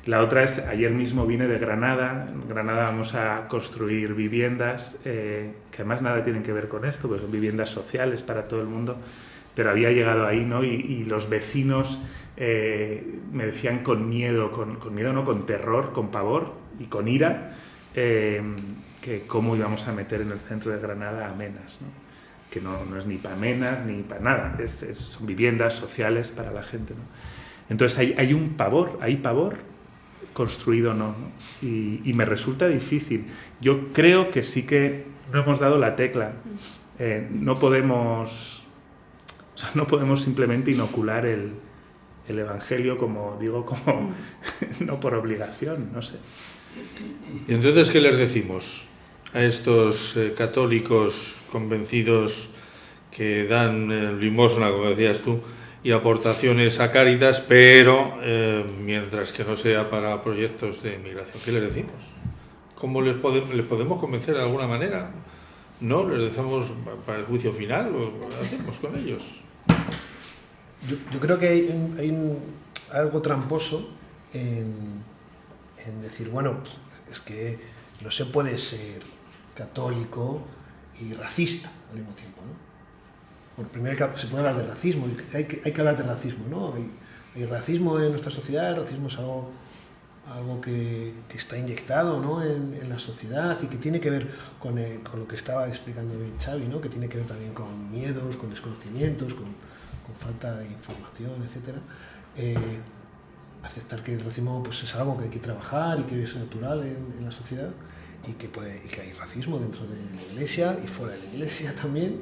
La otra es, ayer mismo vine de Granada. En Granada vamos a construir viviendas que además nada tienen que ver con esto, pues son viviendas sociales para todo el mundo, pero había llegado ahí, ¿no? Y los vecinos me decían con miedo, con miedo no, con terror, con pavor y con ira, que cómo íbamos a meter en el centro de Granada amenas, ¿no? Que no es ni para amenas ni para nada, son viviendas sociales para la gente, ¿no? Entonces hay un pavor, hay pavor construido no, ¿no? Y me resulta difícil. Yo creo que sí que no hemos dado la tecla. No podemos simplemente inocular el Evangelio, como digo, como no por obligación, no sé. ¿Y entonces qué les decimos a estos católicos convencidos que dan limosna, como decías tú, y aportaciones a Cáritas, pero mientras que no sea para proyectos de migración? ¿Qué les decimos? ¿Cómo les podemos convencer de alguna manera? ¿No? ¿Les decimos para el juicio final? ¿O qué hacemos con ellos? Yo creo que hay algo tramposo en decir, bueno, es que no se puede ser católico y racista al mismo tiempo, ¿no? Bueno, primero se puede hablar de racismo, hay que hablar de racismo, ¿no? Hay racismo en nuestra sociedad, el racismo es algo que está inyectado, ¿no? en la sociedad, y que tiene que ver con lo que estaba explicando bien Xavi, ¿no? Que tiene que ver también con miedos, con desconocimientos, con falta de información, etc. Aceptar que el racismo pues, es algo que hay que trabajar y que es natural en la sociedad, y que hay racismo dentro de la Iglesia y fuera de la Iglesia también,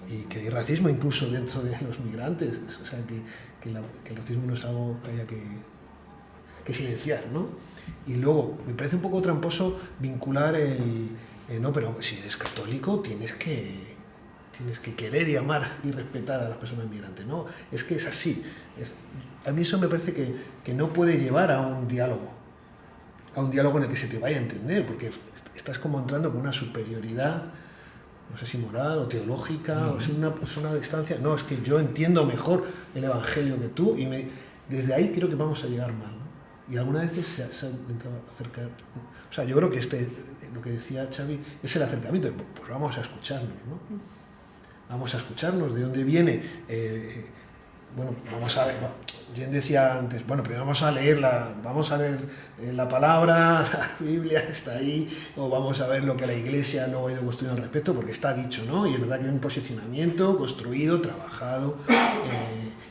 y que hay racismo incluso dentro de los migrantes, o sea, que el racismo no es algo que haya que silenciar, ¿no? Y luego, me parece un poco tramposo vincular no, pero si eres católico tienes que querer y amar y respetar a las personas migrantes, ¿no? Es que es así. A mí eso me parece que no puede llevar a un diálogo en el que se te vaya a entender, porque estás como entrando con una superioridad, no sé si moral o teológica, o es una distancia. No, es que yo entiendo mejor el Evangelio que tú, y desde ahí creo que vamos a llegar mal, ¿no? Y algunas veces se ha intentado acercar. O sea, yo creo que lo que decía Xavi es el acercamiento. Pues vamos a escucharnos, ¿no? Vamos a escucharnos de dónde viene. Bueno, vamos a ver. Jen decía antes, bueno, primero vamos a leer la palabra, la Biblia está ahí, o vamos a ver lo que la Iglesia luego ha ido construyendo al respecto, porque está dicho, ¿no? Y es verdad que hay un posicionamiento construido, trabajado,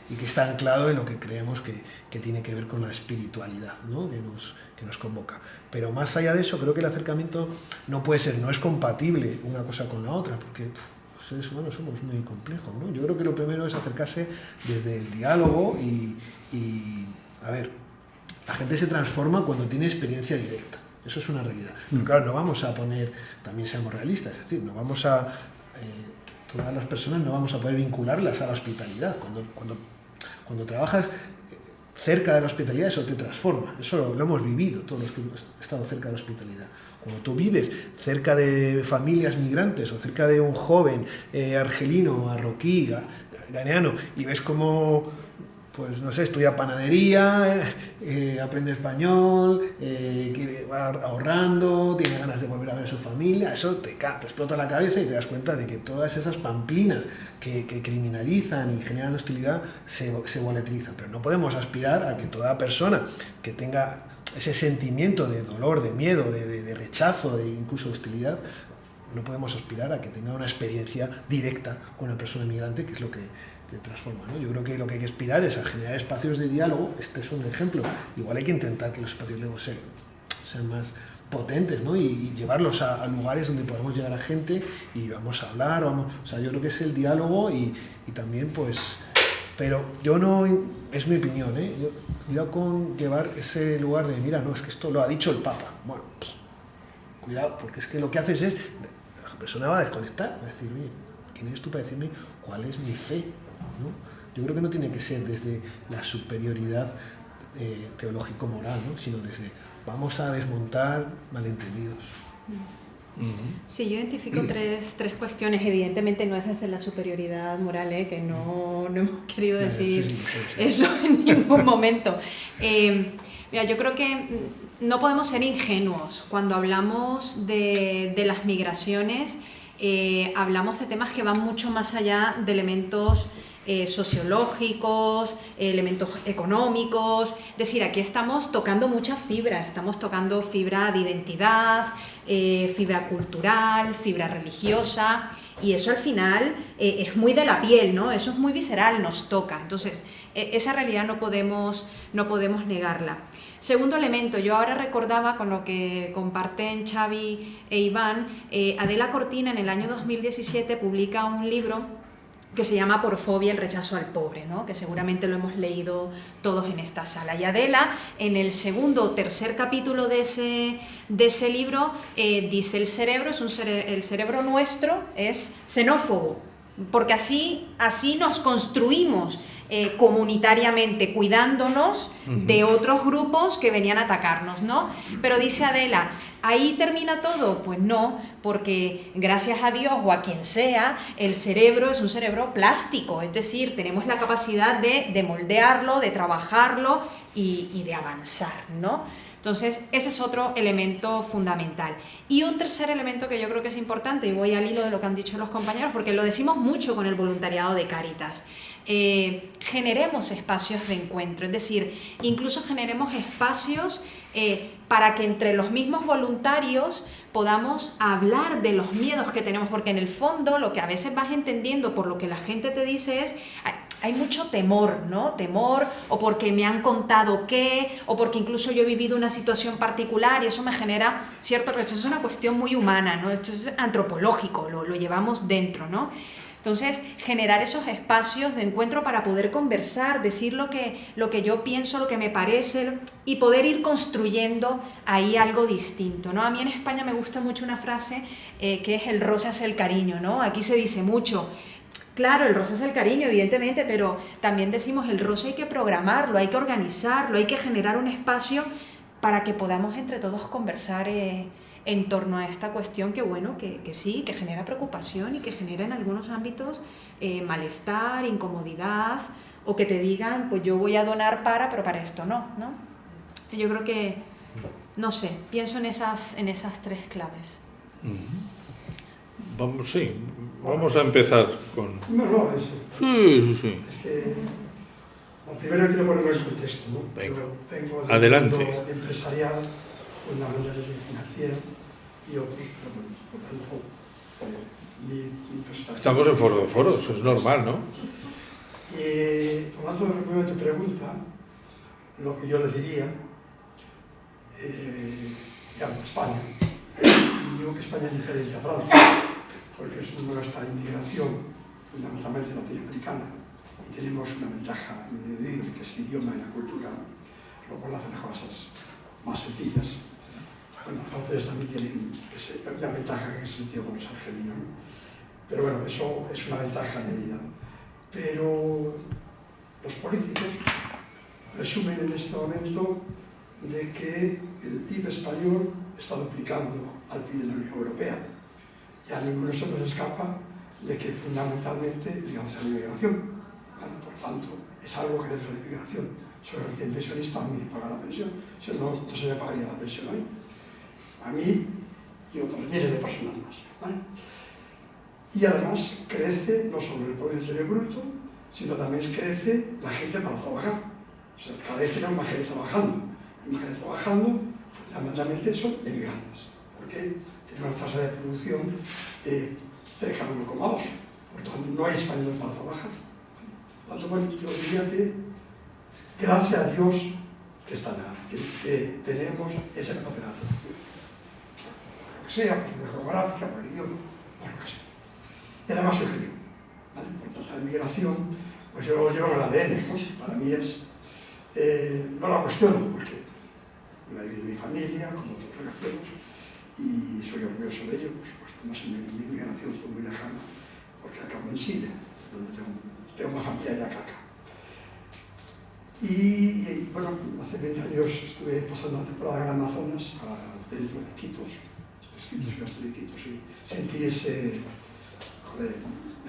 y que está anclado en lo que creemos que tiene que ver con la espiritualidad, ¿no? que nos convoca. Pero más allá de eso, creo que el acercamiento no es compatible una cosa con la otra, porque los seres humanos somos muy complejos, ¿no? Yo creo que lo primero es acercarse desde el diálogo y a ver, la gente se transforma cuando tiene experiencia directa. Eso es una realidad. Pero claro, no vamos a poner, también seamos realistas, es decir, no vamos a todas las personas no vamos a poder vincularlas a la hospitalidad. Cuando trabajas cerca de la hospitalidad, eso te transforma. Eso lo hemos vivido todos los que hemos estado cerca de la hospitalidad. Cuando tú vives cerca de familias migrantes o cerca de un joven argelino, marroquí, ghaneano, y ves cómo, pues no sé, estudia panadería, aprende español, va ahorrando, tiene ganas de volver a ver a su familia, eso te explota la cabeza y te das cuenta de que todas esas pamplinas que criminalizan y generan hostilidad se volatilizan. Pero no podemos aspirar a que toda persona que tenga ese sentimiento de dolor, de miedo, de rechazo, de incluso hostilidad, no podemos aspirar a que tenga una experiencia directa con una persona migrante, que es lo que te transforma, ¿no? Yo creo que lo que hay que aspirar es a generar espacios de diálogo. Este es un ejemplo. Igual hay que intentar que los espacios luego sean más potentes, ¿no? Y llevarlos a lugares donde podamos llegar a gente y vamos a hablar, o sea, yo creo que es el diálogo y también, pues, pero yo no, es mi opinión, ¿eh? Cuidado con llevar ese lugar de, mira, no, es que esto lo ha dicho el Papa. Bueno, cuidado, porque es que lo que haces es, la persona va a desconectar, va a decir, oye, ¿quién eres tú para decirme cuál es mi fe? ¿No? Yo creo que no tiene que ser desde la superioridad teológico-moral, ¿no? Sino desde vamos a desmontar malentendidos. Sí, yo identifico tres cuestiones. Evidentemente no es desde la superioridad moral, que no hemos querido decir eso en ningún momento. Mira, yo creo que no podemos ser ingenuos. Cuando hablamos de las migraciones, hablamos de temas que van mucho más allá de elementos sociológicos, elementos económicos. Es decir, aquí estamos tocando mucha fibra, estamos tocando fibra de identidad, fibra cultural, fibra religiosa, y eso al final es muy de la piel, ¿no? Eso es muy visceral, nos toca. Entonces, esa realidad no podemos negarla. Segundo elemento, yo ahora recordaba con lo que comparten Xavi e Iván, Adela Cortina en el año 2017 publica un libro que se llama Porfobia, el rechazo al pobre, ¿no? Que seguramente lo hemos leído todos en esta sala. Y Adela, en el segundo o tercer capítulo de ese libro, dice el cerebro nuestro es xenófobo, porque así nos construimos comunitariamente, cuidándonos de otros grupos que venían a atacarnos, ¿no? Pero dice Adela, ¿ahí termina todo? Pues no, porque gracias a Dios o a quien sea, el cerebro es un cerebro plástico, es decir, tenemos la capacidad de moldearlo, de trabajarlo y de avanzar, ¿no? Entonces, ese es otro elemento fundamental. Y un tercer elemento que yo creo que es importante, y voy al hilo de lo que han dicho los compañeros, porque lo decimos mucho con el voluntariado de Cáritas, generemos espacios de encuentro, es decir, incluso generemos espacios para que entre los mismos voluntarios podamos hablar de los miedos que tenemos, porque en el fondo lo que a veces vas entendiendo por lo que la gente te dice es, hay mucho temor, ¿no? Temor, o porque me han contado qué, o porque incluso yo he vivido una situación particular y eso me genera cierto rechazo. Es una cuestión muy humana, ¿no? Esto es antropológico, lo llevamos dentro, ¿no? Entonces, generar esos espacios de encuentro para poder conversar, decir lo que yo pienso, lo que me parece, y poder ir construyendo ahí algo distinto, ¿no? A mí en España me gusta mucho una frase que es el roce es el cariño, ¿no? Aquí se dice mucho, claro, el roce es el cariño, evidentemente, pero también decimos el roce hay que programarlo, hay que organizarlo, hay que generar un espacio para que podamos entre todos conversar en torno a esta cuestión que, bueno, que sí, que genera preocupación y que genera en algunos ámbitos malestar, incomodidad, o que te digan, pues yo voy a donar pero para esto no, ¿no? Yo creo que, no sé, pienso en esas tres claves. Vamos a empezar con... No, eso. Sí. Es que, primero quiero ponerlo en contexto, ¿no? Venga. Yo vengo del Adelante. mundo empresarial, fundamentalmente financiero, y otros, pero bueno, por tanto, mi perspectiva... Estamos en foro de foros, es normal, ¿no? Y tomando de tu pregunta, lo que yo le diría, digamos, España, y digo que España es diferente a Francia, porque es nuestra inmigración fundamentalmente latinoamericana, y tenemos una ventaja ineludible, que es el idioma y la cultura, lo cual hace las cosas más sencillas. Bueno, los franceses también tienen una ventaja en ese sentido con los argelinos, ¿no? Pero bueno, eso es una ventaja añadida. Pero los políticos presumen en este momento de que el PIB español está duplicando al PIB de la Unión Europea. Y a ninguno se nos escapa de que fundamentalmente es gracias a la inmigración. ¿Vale? Por tanto, es algo que debe ser la inmigración. Soy recién pensionista, a mí me paga la pensión. Si no se me pagaría la pensión a mí y otras miles de personas más. ¿Vale? Y además crece no solo el Producto Interior Bruto, sino también crece la gente para trabajar. O sea, cada vez tenemos más gente trabajando. Y más gente trabajando, fundamentalmente son emigrantes. Porque tenemos una tasa de producción de cerca de 1,2. Por tanto, no hay españoles para trabajar. Por tanto, bueno, yo diría que gracias a Dios que tenemos esa capacidad de traducción. Por lo que sea, por la geográfica, por el idioma, por lo que sea. Y además soy judío. ¿Vale? Por tanto, la inmigración, pues yo lo llevo en el ADN, ¿no? Para mí es... no la cuestiono, porque la he vivido en mi familia, como otros relaciones, y soy orgulloso de ello, por supuesto. Además, en mi inmigración fue muy lejana, porque acabo en Chile, donde tengo una familia ya acá. Y bueno, hace 20 años estuve pasando una temporada en Amazonas, dentro de Iquitos, 300 kilómetros de Iquitos, y sentí me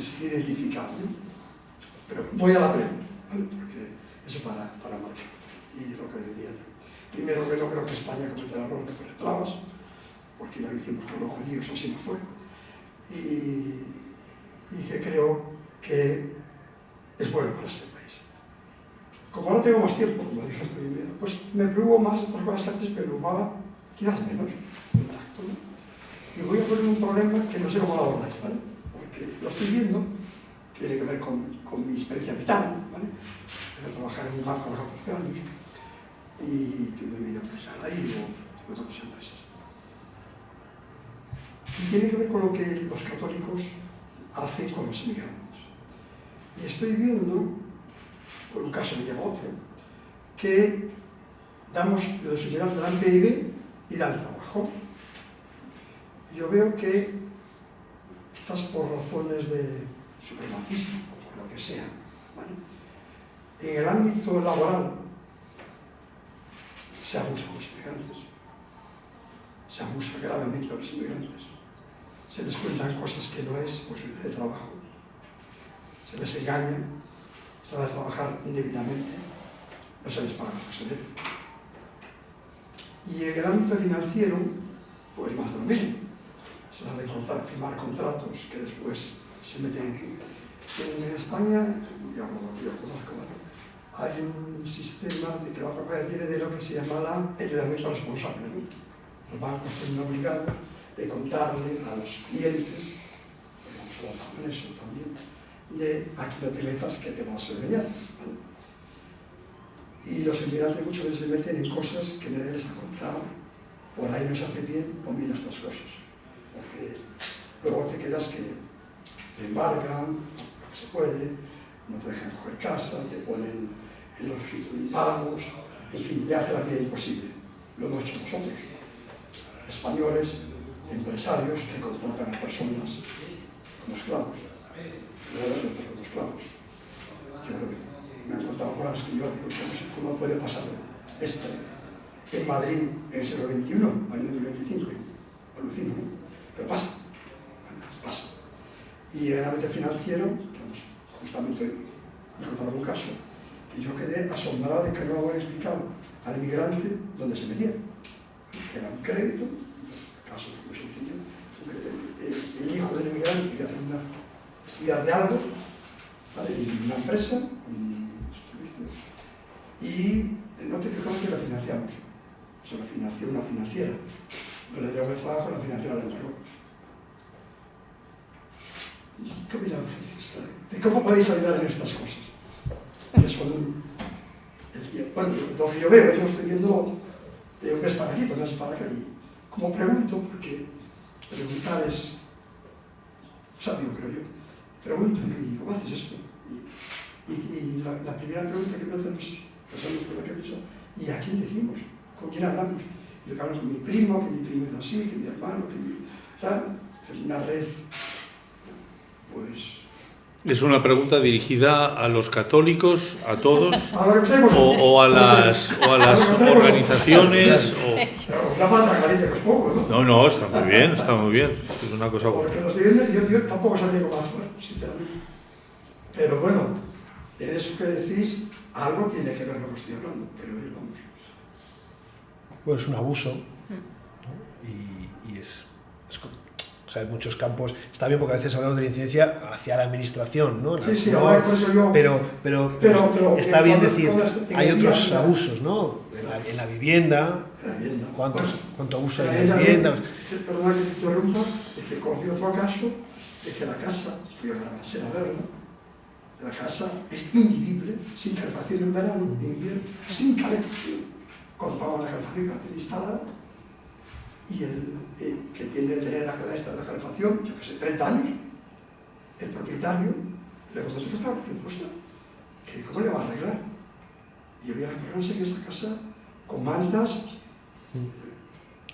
sentí identificado, ¿no? Pero voy a la pregunta, ¿vale? Porque eso para marcar, y lo que diría yo. Primero, que no creo que España cometa el error de poner trabas, porque ya lo hicimos con los judíos, así no fue. Y que creo que es bueno para este país. Como ahora tengo más tiempo, como dije, estoy bien, pues me preocupo más de otras cosas que antes me preocupaba, quizás menos, el tacto, ¿no? Y voy a poner un problema que no sé cómo lo abordáis, ¿vale? Porque lo estoy viendo, tiene que ver con mi experiencia vital, ¿vale? Empecé a trabajar en un banco a los 14 años y tuve mi vida profesional ahí, o tuve otras empresas. Y tiene que ver con lo que los católicos hacen con los inmigrantes. Y estoy viendo, por un caso me lleva otro, que los inmigrantes dan PIB y dan trabajo. Yo veo que, quizás por razones de supremacismo o por lo que sea, ¿vale? En el ámbito laboral se abusa de los inmigrantes, se abusa gravemente de los inmigrantes, se les cuentan cosas que no es posibilidad de trabajo, se les engaña, se van a trabajar indebidamente, no se les paga lo que se debe. Y en el ámbito financiero, pues más de lo mismo. Se ha de firmar contratos que después se meten en España, yo conozco, ¿vale? Hay un sistema de que la Banca tiene de lo que se llama el endeudamiento responsable, ¿no? Los bancos tienen obligados de contarle a los clientes, digamos, lo en eso también, de aquí no te metas que te vas a ser veñazo, ¿vale? Y los inmigrantes muchas veces se meten en cosas que nadie les ha contado, por ahí no se hace bien, o mira estas cosas. Porque luego te quedas que te embargan, lo que se puede, no te dejan coger casa, te ponen en los registros de impagos, en fin, le hace la vida imposible. Lo hemos hecho nosotros, españoles, empresarios que contratan a personas como esclavos. Como esclavos. Yo me han contado cosas que yo digo, ¿cómo puede pasar esto en Madrid en el siglo XXI, año 2025? Alucino, ¿no? Pero pasa, pasa. Y en el ámbito financiero, justamente me contaron un caso, que yo quedé asombrado de que no habían explicado al inmigrante dónde se metía. Que era un crédito, caso muy sencillo, el hijo del inmigrante quería estudiar de algo, ¿vale? Y una empresa, un servicio, y no te fijamos que la financiamos. Se lo financió una financiera. No le dieron el trabajo, la financiera le encargó. ¿Qué opinan ustedes? ¿De cómo podéis ayudar en estas cosas? Que son bueno, lo que yo veo, yo estoy viendo de un mes para aquí, de un mes para acá, y como pregunto, porque preguntar es sabio, creo yo. Pregunto, ¿y cómo haces esto? Y la primera pregunta que me hacen las personas con las que pienso, ¿y a quién decimos? ¿Con quién hablamos? Y lo que hablo con mi primo, que mi primo es así, que mi hermano, que mi... ¿sabes? Una red, pues... ¿Es una pregunta dirigida a los católicos, a todos, o a las organizaciones? No, está muy bien, está muy bien. Es una cosa buena. Porque los dividendos yo tampoco sabía cómo actuar, sinceramente. Pero bueno, en eso que decís, algo tiene que ver con lo que estoy hablando, creo yo, vamos. Bueno, es un abuso, ¿no? Y o sea, en muchos campos está bien porque a veces hablamos de la incidencia hacia la administración, ¿no? Sí, no, por eso yo... pero está bien decir, hay otros abusos, ¿no? En la vivienda, ¿cuánto abuso hay en la vivienda? Perdona que te interrumpa, es que conocí otro caso de que la casa, fui a la ranchera a verla, la casa es invivible, sin calefacción en verano, en invierno, sin calefacción. Cuando pagan la calefacción que la tiene instalada, y el que tiene que tener la calefacción, yo que sé, 30 años, el propietario le contestó que estaba recién puesta, que cómo le va a arreglar. Y yo vi a las personas en esa casa con mantas,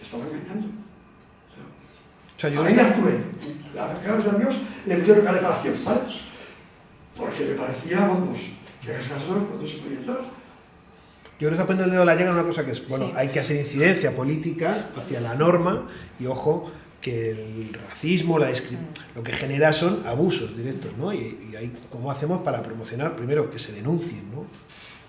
estaba engañando. O sea, yo ahí actué, gracias a Dios, le pusieron calefacción, ¿vale? Porque me parecía, vamos, que a las casas no se podía entrar. Yo creo que está poniendo el dedo en la llaga en una cosa que es, bueno, Sí. hay que hacer incidencia política hacia la norma y ojo, que el racismo, lo que genera son abusos directos, ¿no? Y ahí, ¿cómo hacemos para promocionar? Primero, que se denuncien, ¿no?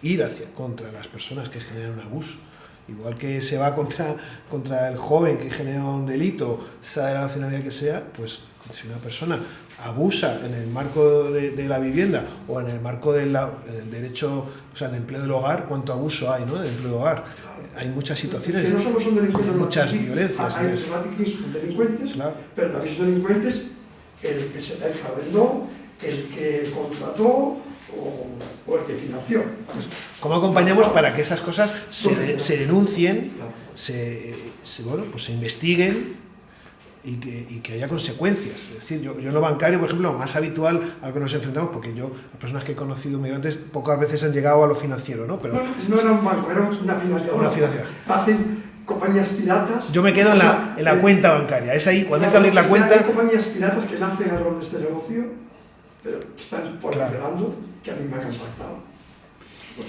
Ir contra las personas que generan un abuso. Igual que se va contra el joven que genera un delito, sea de la nacionalidad que sea, pues si una persona abusa en el marco de la vivienda o en el marco en el derecho, o sea, en el empleo del hogar, ¿cuánto abuso hay, ¿no? En el empleo del hogar. Hay muchas situaciones, Que no solo son delincuentes, hay muchas sí, violencias. hay personas que son delincuentes, Claro. pero también son delincuentes el que se encarceló, el que contrató o el que financió. Pues, ¿cómo acompañamos para que esas cosas se denuncien, bueno, pues se investiguen y que haya consecuencias? Es decir, yo en lo bancario, por ejemplo, lo más habitual a lo que nos enfrentamos, porque las personas que he conocido migrantes pocas veces han llegado a lo financiero, ¿no? Pero No era un banco, era una financiadora. Una financiadora. Hacen compañías piratas. yo me quedo en la cuenta bancaria. Es ahí, cuando hay que abrir la cuenta... Hay compañías piratas que nacen alrededor de este negocio, pero que están proliferando, que a mí me han contactado.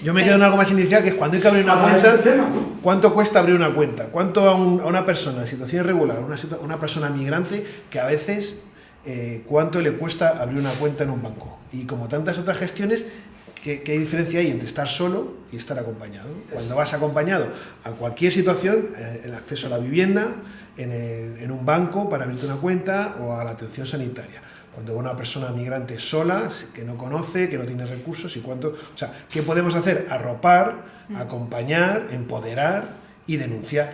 Yo me quedo en algo más inicial, que es cuando hay que abrir una Para cuenta, este tema, ¿no? ¿cuánto cuesta abrir una cuenta? ¿Cuánto a una persona en situación irregular, una persona migrante, que a veces, cuánto le cuesta abrir una cuenta en un banco? Y como tantas otras gestiones, ¿qué diferencia hay entre estar solo y estar acompañado? Cuando vas acompañado a cualquier situación, el acceso a la vivienda, en un banco para abrirte una cuenta o a la atención sanitaria. Cuando va una persona migrante sola, que no conoce, que no tiene recursos, o sea, ¿qué podemos hacer? Arropar, acompañar, empoderar y denunciar.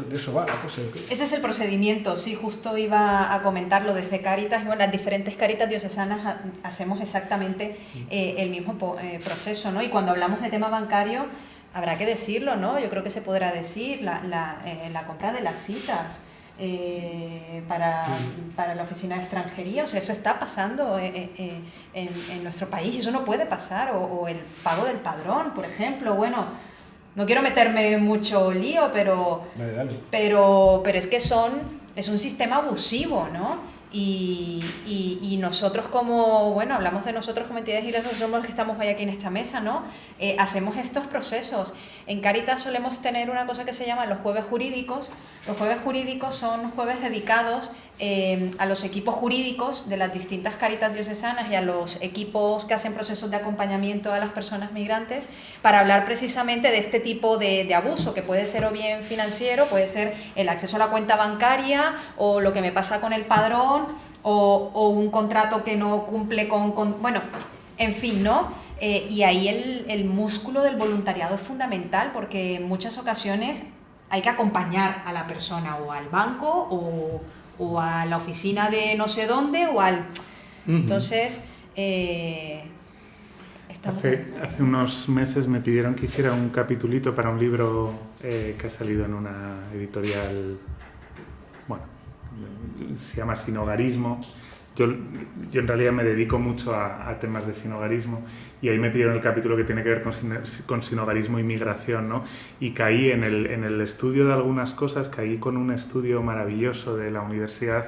De eso va la cosa. Ese es el procedimiento, sí, justo iba a comentar lo de Caritas. Bueno, las diferentes Caritas diocesanas hacemos exactamente el mismo proceso, ¿no? Y cuando hablamos de tema bancario, habrá que decirlo, ¿no? Yo creo que se podrá decir la compra de las citas. Para la oficina de extranjería, o sea, eso está pasando en nuestro país, eso no puede pasar, o el pago del padrón, por ejemplo. Bueno, no quiero meterme en mucho lío, pero es que es un sistema abusivo, ¿no? Y nosotros hablamos de nosotros como entidades religiosas, somos los que estamos hoy aquí en esta mesa, ¿no? Hacemos estos procesos. En Cáritas solemos tener una cosa que se llama los jueves jurídicos. Los jueves jurídicos son jueves dedicados a los equipos jurídicos de las distintas Cáritas diocesanas y a los equipos que hacen procesos de acompañamiento a las personas migrantes para hablar precisamente de este tipo de abuso, que puede ser o bien financiero, puede ser el acceso a la cuenta bancaria o lo que me pasa con el padrón o un contrato que no cumple bueno, en fin, ¿no? Y ahí el músculo del voluntariado es fundamental, porque en muchas ocasiones hay que acompañar a la persona o al banco o a la oficina de no sé dónde o al... Entonces, hace unos meses me pidieron que hiciera un capitulito para un libro que ha salido en una editorial, bueno, se llama Sinhogarismo. Yo en realidad me dedico mucho a temas de sinhogarismo y ahí me pidieron el capítulo que tiene que ver con sinhogarismo y migración, ¿no? Y caí en el estudio de algunas cosas, caí con un estudio maravilloso de la Universidad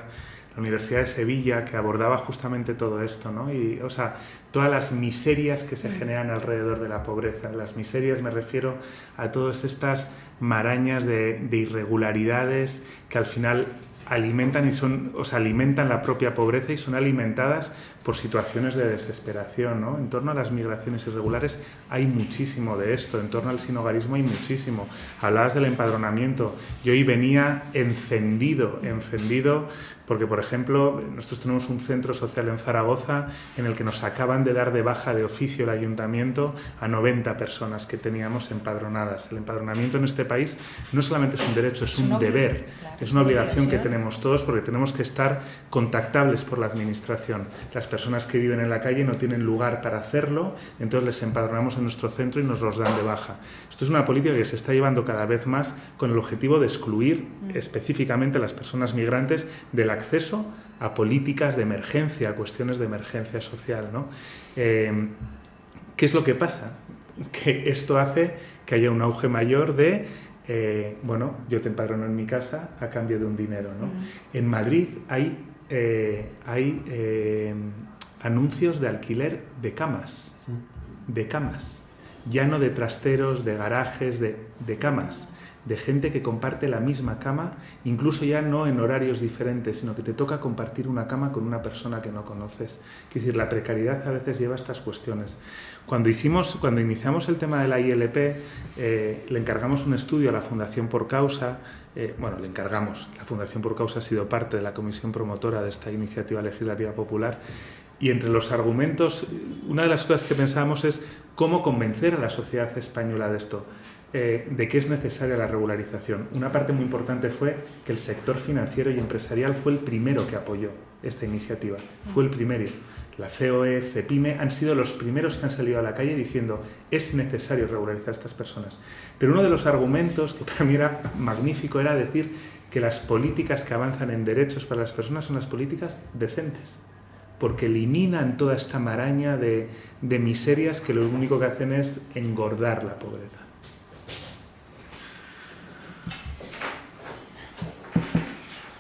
de Sevilla, que abordaba justamente todo esto, ¿no? Y, o sea, todas las miserias que se generan alrededor de la pobreza. Las miserias me refiero a todas estas marañas de irregularidades que al final alimentan la propia pobreza y son alimentadas por situaciones de desesperación, ¿no? En torno a las migraciones irregulares hay muchísimo de esto, en torno al sinhogarismo hay muchísimo. Hablabas del empadronamiento, yo hoy venía encendido, porque, por ejemplo, nosotros tenemos un centro social en Zaragoza en el que nos acaban de dar de baja de oficio el ayuntamiento a 90 personas que teníamos empadronadas. El empadronamiento en este país no solamente es un derecho, es un deber, claro, es una obligación que tenemos todos, porque tenemos que estar contactables por la administración. Las personas que viven en la calle no tienen lugar para hacerlo, entonces les empadronamos en nuestro centro y nos los dan de baja. Esto es una política que se está llevando cada vez más con el objetivo de excluir específicamente a las personas migrantes del acceso a políticas de emergencia, a cuestiones de emergencia social, ¿no? ¿Qué es lo que pasa? Que esto hace que haya un auge mayor de bueno, yo te empadrono en mi casa a cambio de un dinero, ¿no? En Madrid hay anuncios de alquiler de camas, ya no de trasteros, de garajes, de camas, de gente que comparte la misma cama, incluso ya no en horarios diferentes, sino que te toca compartir una cama con una persona que no conoces. Quiero decir, la precariedad a veces lleva a estas cuestiones. Cuando iniciamos el tema de la ILP, le encargamos un estudio a la Fundación Por Causa. La Fundación Por Causa ha sido parte de la comisión promotora de esta iniciativa legislativa popular. Y entre los argumentos, una de las cosas que pensábamos es cómo convencer a la sociedad española de esto, de que es necesaria la regularización. Una parte muy importante fue que el sector financiero y empresarial fue el primero que apoyó esta iniciativa, fue el primero. La COE, CEPIME han sido los primeros que han salido a la calle diciendo es necesario regularizar a estas personas. Pero uno de los argumentos que para mí era magnífico era decir que las políticas que avanzan en derechos para las personas son las políticas decentes, porque eliminan toda esta maraña de miserias que lo único que hacen es engordar la pobreza.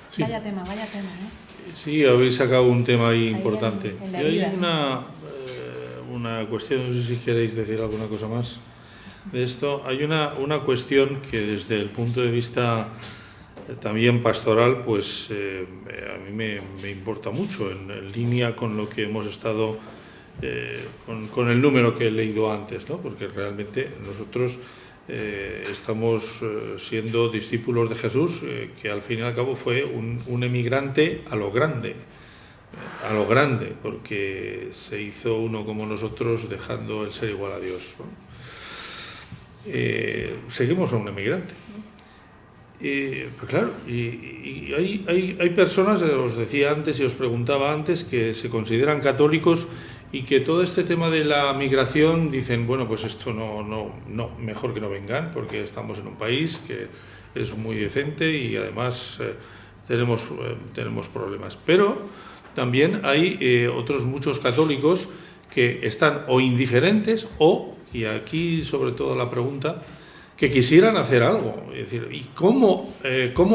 Sí. Vaya tema, ¿eh? Sí, habéis sacado un tema ahí importante. en la Y hay vida. una cuestión, no sé si queréis decir alguna cosa más de esto. Hay una cuestión que desde el punto de vista también pastoral, pues a mí me importa mucho, en línea con lo que hemos estado, con el número que he leído antes, ¿no? Porque realmente nosotros estamos siendo discípulos de Jesús, que al fin y al cabo fue un emigrante a lo grande, porque se hizo uno como nosotros dejando el ser igual a Dios, ¿no? Seguimos a un emigrante. Pues claro, y hay personas, os decía antes y os preguntaba antes, que se consideran católicos y que todo este tema de la migración dicen, bueno, pues esto no, mejor que no vengan, porque estamos en un país que es muy decente y además tenemos problemas. Pero también hay otros muchos católicos que están o indiferentes o, y aquí sobre todo la pregunta, que quisieran hacer algo. Es decir, ¿y cómo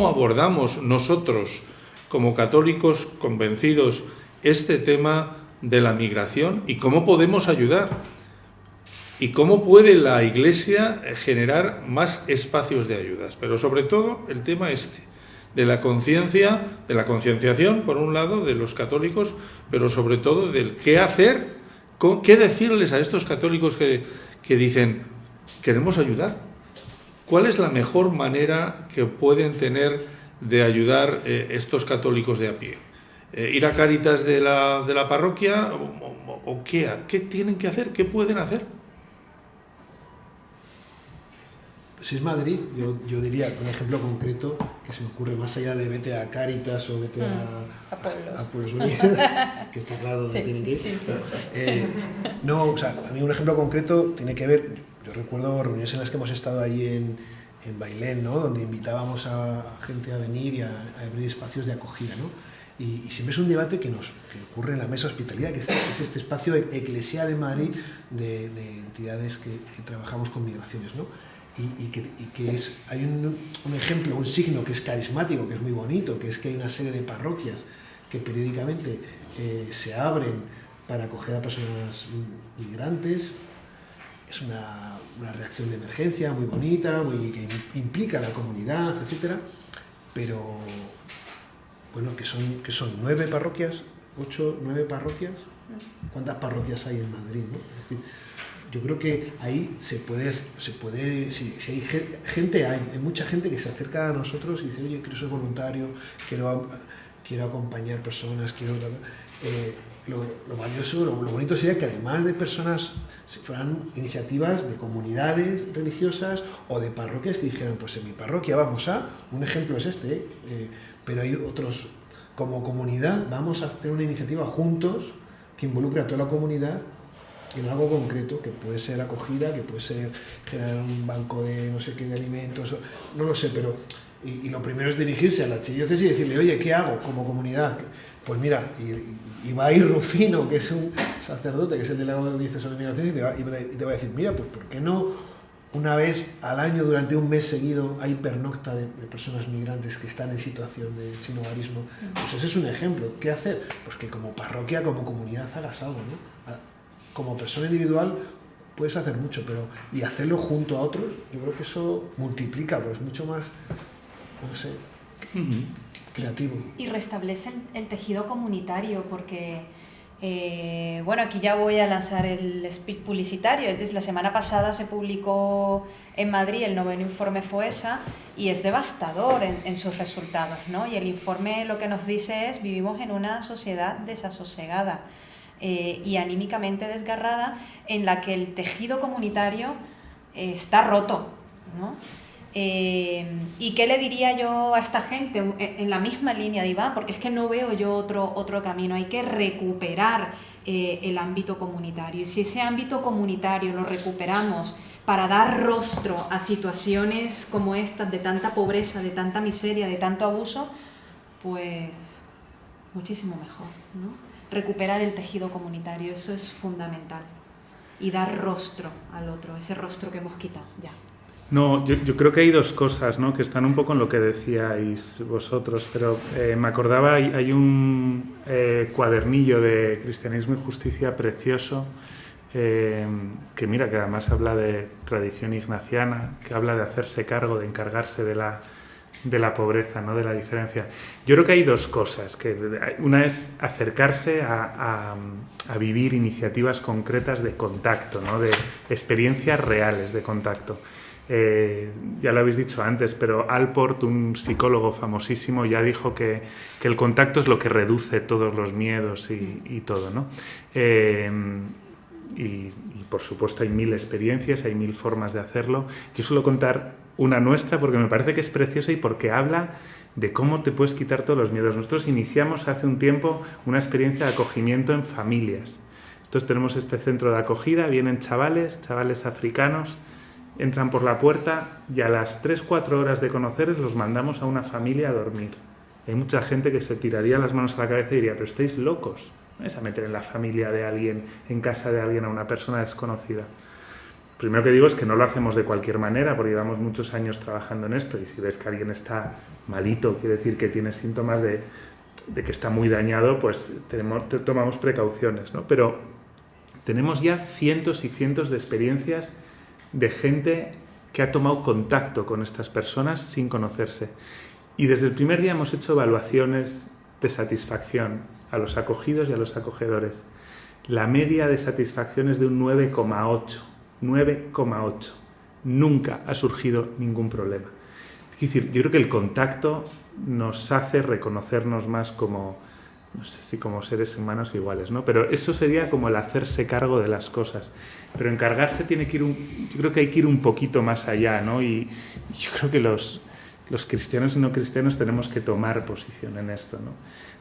abordamos nosotros, como católicos convencidos, este tema de la migración y cómo podemos ayudar? ¿Y cómo puede la Iglesia generar más espacios de ayudas? Pero sobre todo el tema de la conciencia, de la concienciación, por un lado, de los católicos, pero sobre todo del qué hacer, qué decirles a estos católicos que dicen, queremos ayudar. ¿Cuál es la mejor manera que pueden tener de ayudar estos católicos de a pie? ¿Ir a Cáritas de la parroquia o qué tienen que hacer? ¿Qué pueden hacer? Si es Madrid, yo diría un ejemplo concreto que se me ocurre más allá de vete a Cáritas o vete a Pueblos Unidos, que está claro dónde tienen que ir. Sí. No, o sea, a mí un ejemplo concreto tiene que ver. Yo recuerdo reuniones en las que hemos estado ahí en Bailén, ¿no? Donde invitábamos a gente a venir y a abrir espacios de acogida, ¿no? Y siempre es un debate que ocurre en la Mesa Hospitalidad, que es este espacio eclesial en Madrid de entidades que trabajamos con migraciones, ¿no? Hay un ejemplo, un signo que es carismático, que es muy bonito, que es que hay una serie de parroquias que periódicamente se abren para acoger a personas migrantes. Es una reacción de emergencia muy bonita, que implica a la comunidad, etcétera, pero bueno, que son 9 parroquias, 8, 9 parroquias. ¿Cuántas parroquias hay en Madrid, no? Es decir, yo creo que ahí se puede si hay gente, hay mucha gente que se acerca a nosotros y dice, oye, quiero ser voluntario, quiero acompañar personas, lo valioso, lo bonito sería que además de personas fueran iniciativas de comunidades religiosas o de parroquias que dijeran, pues en mi parroquia un ejemplo es pero hay otros, como comunidad vamos a hacer una iniciativa juntos que involucre a toda la comunidad en algo concreto, que puede ser acogida, que puede ser generar un banco de no sé qué de alimentos, no lo sé, pero y lo primero es dirigirse a la archidiócesis y decirle, oye, ¿qué hago como comunidad? Pues mira, y va a ir Rufino, que es un sacerdote, que es el delegado de diócesis de migraciones, y te va a decir, mira, pues ¿por qué no una vez al año, durante un mes seguido, hay pernocta de personas migrantes que están en situación de sinhogarismo? Pues ese es un ejemplo. ¿Qué hacer? Pues que como parroquia, como comunidad hagas algo, ¿no? Como persona individual puedes hacer mucho, pero y hacerlo junto a otros, yo creo que eso multiplica, pues mucho más, no sé, creativo. Y restablece el tejido comunitario, porque, bueno, aquí ya voy a lanzar el speech publicitario. Entonces, la semana pasada se publicó en Madrid el 9º informe FOESA y es devastador en sus resultados, ¿no? Y el informe lo que nos dice es: vivimos en una sociedad desasosegada y anímicamente desgarrada, en la que el tejido comunitario está roto, ¿no? ¿Y qué le diría yo a esta gente en la misma línea de Iván? Porque es que no veo yo otro camino. Hay que recuperar el ámbito comunitario, y si ese ámbito comunitario lo recuperamos para dar rostro a situaciones como estas, de tanta pobreza, de tanta miseria, de tanto abuso, pues muchísimo mejor, ¿no? Recuperar el tejido comunitario, eso es fundamental, y dar rostro al otro, ese rostro que hemos quitado ya. No, yo creo que hay dos cosas, ¿no?, que están un poco en lo que decíais vosotros, pero me acordaba, hay un cuadernillo de Cristianismo y Justicia precioso, que mira, que además habla de tradición ignaciana, que habla de hacerse cargo, de encargarse de la pobreza, ¿no?, de la diferencia. Yo creo que hay dos cosas, que una es acercarse a vivir iniciativas concretas de contacto, ¿no?, de experiencias reales de contacto. Ya lo habéis dicho antes, pero Alport, un psicólogo famosísimo, ya dijo que el contacto es lo que reduce todos los miedos y todo, ¿no? Y por supuesto hay 1000 experiencias, hay 1000 formas de hacerlo. Yo suelo contar una nuestra porque me parece que es preciosa y porque habla de cómo te puedes quitar todos los miedos. Nosotros iniciamos hace un tiempo una experiencia de acogimiento en familias. Entonces tenemos este centro de acogida, vienen chavales africanos, entran por la puerta y a las 3-4 horas de conocerles los mandamos a una familia a dormir. Hay mucha gente que se tiraría las manos a la cabeza y diría: pero estáis locos, no vais a meter en la familia de alguien, en casa de alguien, a una persona desconocida. Primero que digo es que no lo hacemos de cualquier manera, porque llevamos muchos años trabajando en esto, y si ves que alguien está malito, quiere decir que tiene síntomas de que está muy dañado, pues tomamos precauciones, ¿no? Pero tenemos ya cientos y cientos de experiencias de gente que ha tomado contacto con estas personas sin conocerse. Y desde el primer día hemos hecho evaluaciones de satisfacción a los acogidos y a los acogedores. La media de satisfacción es de un 9,8. 9,8. Nunca ha surgido ningún problema. Es decir, yo creo que el contacto nos hace reconocernos más como, no sé si como seres humanos iguales, ¿no? Pero eso sería como el hacerse cargo de las cosas. Pero encargarse tiene que ir yo creo que hay que ir un poquito más allá, ¿no? Y yo creo que los cristianos y no cristianos tenemos que tomar posición en esto, ¿no?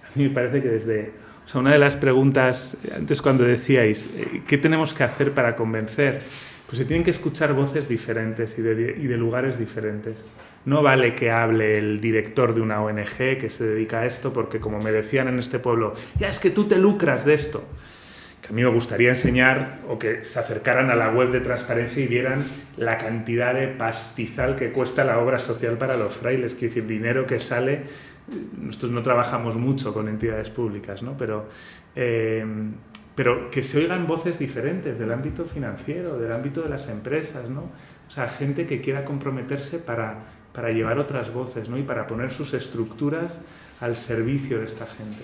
A mí me parece que una de las preguntas, antes cuando decíais, ¿qué tenemos que hacer para convencer? Pues se tienen que escuchar voces diferentes y de lugares diferentes. No vale que hable el director de una ONG que se dedica a esto, porque como me decían en este pueblo, ya es que tú te lucras de esto. Que a mí me gustaría enseñar, o que se acercaran a la web de Transparencia y vieran la cantidad de pastizal que cuesta la obra social para los frailes, que es decir, dinero que sale. Nosotros no trabajamos mucho con entidades públicas, ¿no? Pero que se oigan voces diferentes del ámbito financiero, del ámbito de las empresas, ¿no? O sea, gente que quiera comprometerse para llevar otras voces, ¿no? Y para poner sus estructuras al servicio de esta gente.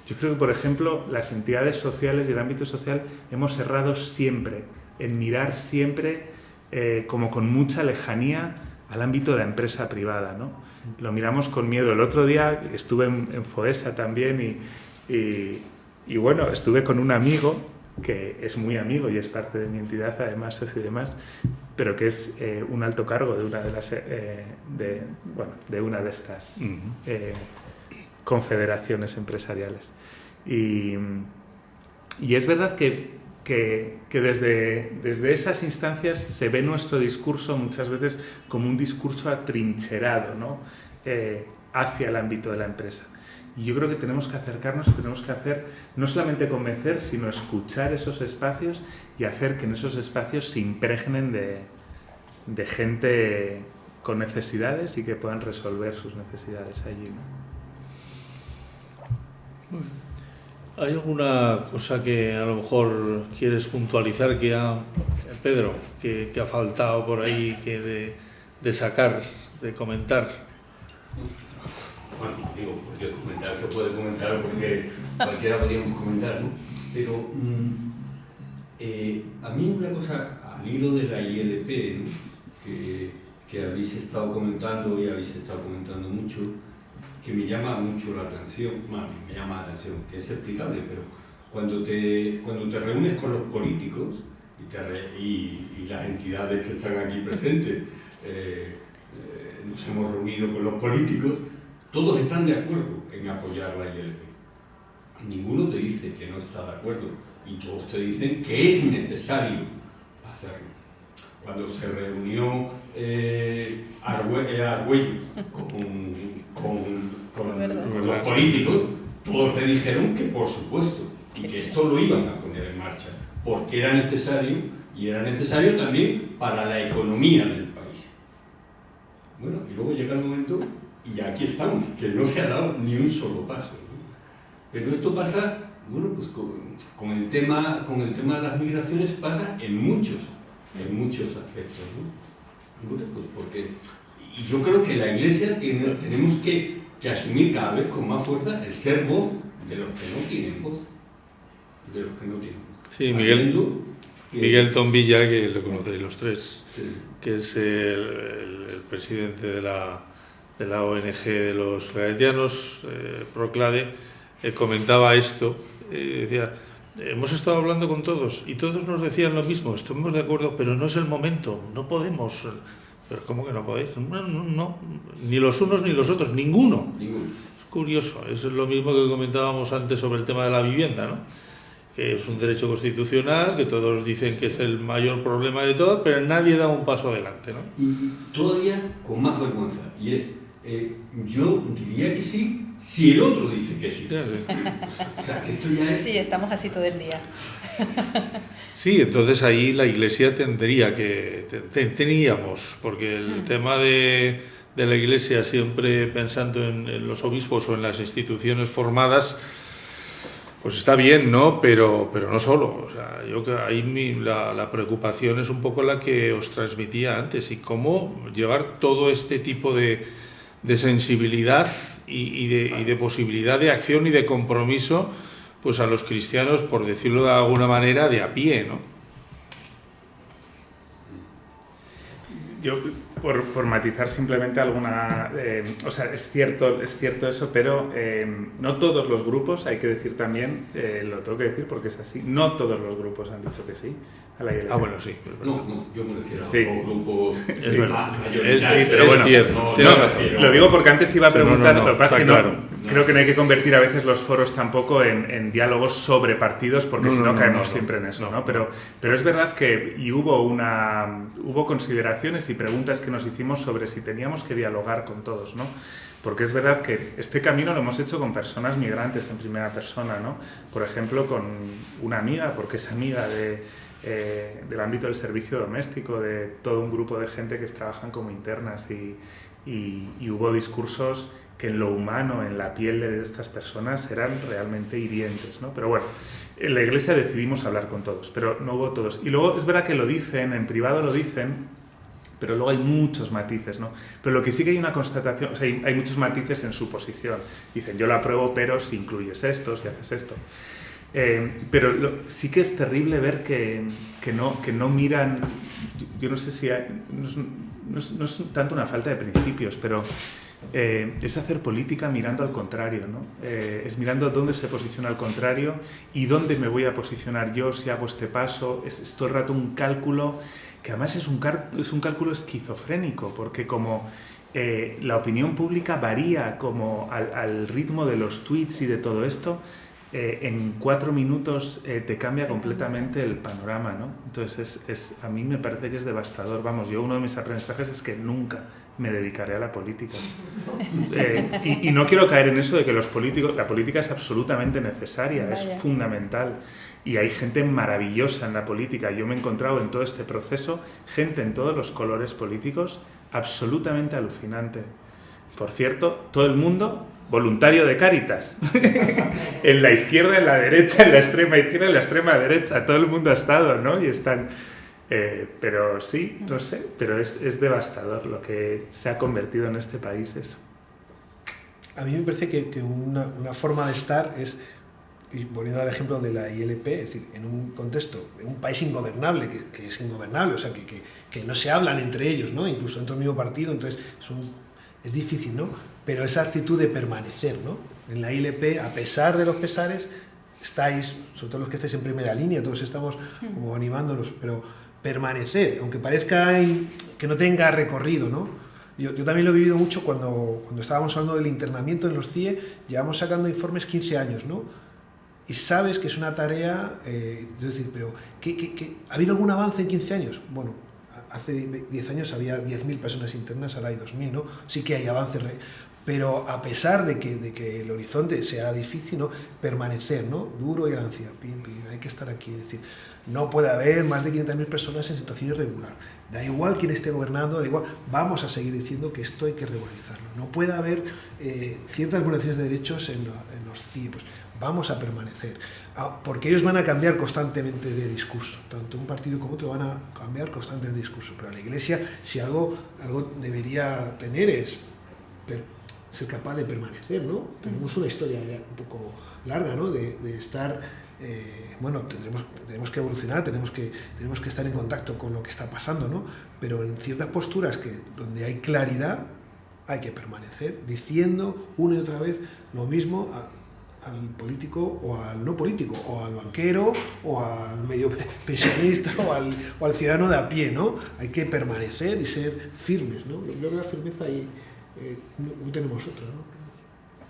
Yo creo que, por ejemplo, las entidades sociales y el ámbito social hemos errado siempre en mirar siempre como con mucha lejanía al ámbito de la empresa privada, ¿no? Lo miramos con miedo. El otro día estuve en FOESA también y bueno, estuve con un amigo que es muy amigo y es parte de mi entidad, además, socio y demás, pero que es un alto cargo de una de las de una de estas confederaciones empresariales. Y es verdad que desde esas instancias se ve nuestro discurso muchas veces como un discurso atrincherado, ¿no? Hacia el ámbito de la empresa. Y yo creo que tenemos que acercarnos y tenemos que hacer, no solamente convencer, sino escuchar esos espacios y hacer que en esos espacios se impregnen de gente con necesidades y que puedan resolver sus necesidades allí, ¿no? ¿Hay alguna cosa que a lo mejor quieres puntualizar Pedro, que ha faltado por ahí de sacar, de comentar? Bueno, digo, porque comentar se puede comentar porque cualquiera podríamos comentar, ¿no? Pero a mí una cosa, al hilo de la ILP, ¿no? que habéis estado comentando y habéis estado comentando mucho, que me llama mucho la atención, bueno, me llama la atención, que es explicable, pero cuando te reúnes con los políticos y las entidades que están aquí presentes, nos hemos reunido con los políticos, todos están de acuerdo en apoyar la ILP. Ninguno te dice que no está de acuerdo y todos te dicen que es necesario hacerlo. Cuando se reunió Argüello con los políticos, todos le dijeron que por supuesto, y que esto lo iban a poner en marcha, porque era necesario, y era necesario también para la economía del país. Bueno, y luego llega el momento, y aquí estamos, que no se ha dado ni un solo paso, ¿no? Pero esto pasa, bueno, pues con el tema de las migraciones pasa en muchos aspectos, ¿no? Bueno, pues porque, y yo creo que la Iglesia tenemos que asumir cada vez con más fuerza el ser voz de los que no tienen voz. De los que no tienen voz. Sí, Miguel Tombilla, que lo conoceréis los tres, sí, que es el presidente de la ONG de los claretianos, Proclade, comentaba esto, decía: hemos estado hablando con todos y todos nos decían lo mismo, estamos de acuerdo, pero no es el momento, no podemos. ¿Pero cómo que no podéis? No, ni los unos ni los otros, ninguno. Es curioso, es lo mismo que comentábamos antes sobre el tema de la vivienda, ¿no? Que es un derecho constitucional, que todos dicen que es el mayor problema de todo, pero nadie da un paso adelante, ¿no? Y todavía con más vergüenza, y es, yo diría que sí, si el otro dice que sí. O sea, que esto ya es... Sí, estamos así todo el día. Sí, entonces ahí la Iglesia teníamos, porque el tema de la Iglesia, siempre pensando en los obispos o en las instituciones formadas, pues está bien, ¿no? Pero no solo. O sea, yo creo que ahí la preocupación es un poco la que os transmitía antes, y cómo llevar todo este tipo de sensibilidad y de posibilidad de acción y de compromiso, pues a los cristianos, por decirlo de alguna manera, de a pie, ¿no? Yo, por matizar simplemente alguna... o sea, es cierto eso, pero no todos los grupos, hay que decir también, lo tengo que decir porque es así, no todos los grupos han dicho que sí a la ILP. Ah, bueno, sí. No, yo me refiero sí. a los grupos... Es verdad. Pero bueno, cierto. Lo digo porque antes iba a preguntar, lo que pasa es que claro. Creo que no hay que convertir a veces los foros tampoco en diálogos sobre partidos, porque si no caemos siempre en eso, ¿no? Pero es verdad que hubo consideraciones y preguntas que nos hicimos sobre si teníamos que dialogar con todos, ¿no? Porque es verdad que este camino lo hemos hecho con personas migrantes en primera persona, ¿no? Por ejemplo, con una amiga, porque es amiga del ámbito del servicio doméstico, de todo un grupo de gente que trabajan como internas, y hubo discursos que en lo humano, en la piel de estas personas, eran realmente hirientes, ¿no? Pero bueno, en la Iglesia decidimos hablar con todos, pero no hubo todos. Y luego es verdad que lo dicen, en privado lo dicen, pero luego hay muchos matices, ¿no? Pero lo que sí que hay una constatación, o sea, hay muchos matices en su posición. Dicen, yo lo apruebo, pero si incluyes esto, si haces esto. Pero sí que es terrible ver que no miran, yo no sé si no es tanto una falta de principios, pero es hacer política mirando al contrario, ¿no? Es mirando dónde se posiciona al contrario y dónde me voy a posicionar yo si hago este paso. Es todo el rato un cálculo que además es un cálculo esquizofrénico, porque como la opinión pública varía como al ritmo de los tweets y de todo esto, en 4 minutos te cambia completamente el panorama, ¿no? Entonces a mí me parece que es devastador. Vamos, uno de mis aprendizajes es que nunca me dedicaré a la política. Y no quiero caer en eso de que la política es absolutamente necesaria, es fundamental. Y hay gente maravillosa en la política. Yo me he encontrado en todo este proceso gente en todos los colores políticos absolutamente alucinante. Por cierto, todo el mundo voluntario de Cáritas. En la izquierda, en la derecha, en la extrema izquierda, en la extrema derecha. Todo el mundo ha estado, ¿no? Y están... pero sí, no sé, pero es devastador lo que se ha convertido en este país eso. A mí me parece que una forma de estar es, y volviendo al ejemplo de la ILP, es decir, en un contexto, en un país ingobernable, que es ingobernable, o sea, que no se hablan entre ellos, ¿no? Incluso dentro del mismo partido, entonces es difícil, ¿no? Pero esa actitud de permanecer, ¿no? En la ILP, a pesar de los pesares, estáis, sobre todo los que estáis en primera línea, todos estamos como animándonos, pero permanecer, aunque parezca que no tenga recorrido, ¿no? Yo también lo he vivido mucho cuando estábamos hablando del internamiento en los CIE, llevamos sacando informes 15 años, ¿no? Y sabes que es una tarea, es decir, pero ¿ha habido algún avance en 15 años? Bueno, hace 10 años había 10.000 personas internas, ahora hay 2.000, ¿no? Sí que hay avances, pero a pesar de que el horizonte sea difícil, ¿no? Permanecer, ¿no? Duro y a la ansia, hay que estar aquí, es decir, no puede haber más de 500.000 personas en situación irregular. Da igual quién esté gobernando, da igual, vamos a seguir diciendo que esto hay que regularizarlo. No puede haber ciertas vulneraciones de derechos en los CIE, pues vamos a permanecer, porque ellos van a cambiar constantemente de discurso, tanto un partido como otro van a cambiar constantemente de discurso, pero la Iglesia, si algo debería tener es ser capaz de permanecer, ¿no? Tenemos una historia ya un poco larga, ¿no? De estar... bueno, tenemos que evolucionar, tenemos que estar en contacto con lo que está pasando, ¿no? Pero en ciertas posturas donde hay claridad hay que permanecer diciendo una y otra vez lo mismo al político o al no político, o al banquero o al medio pensionista o al ciudadano de a pie, ¿no? Hay que permanecer y ser firmes, ¿no? Yo creo que la firmeza ahí no tenemos otra, ¿no?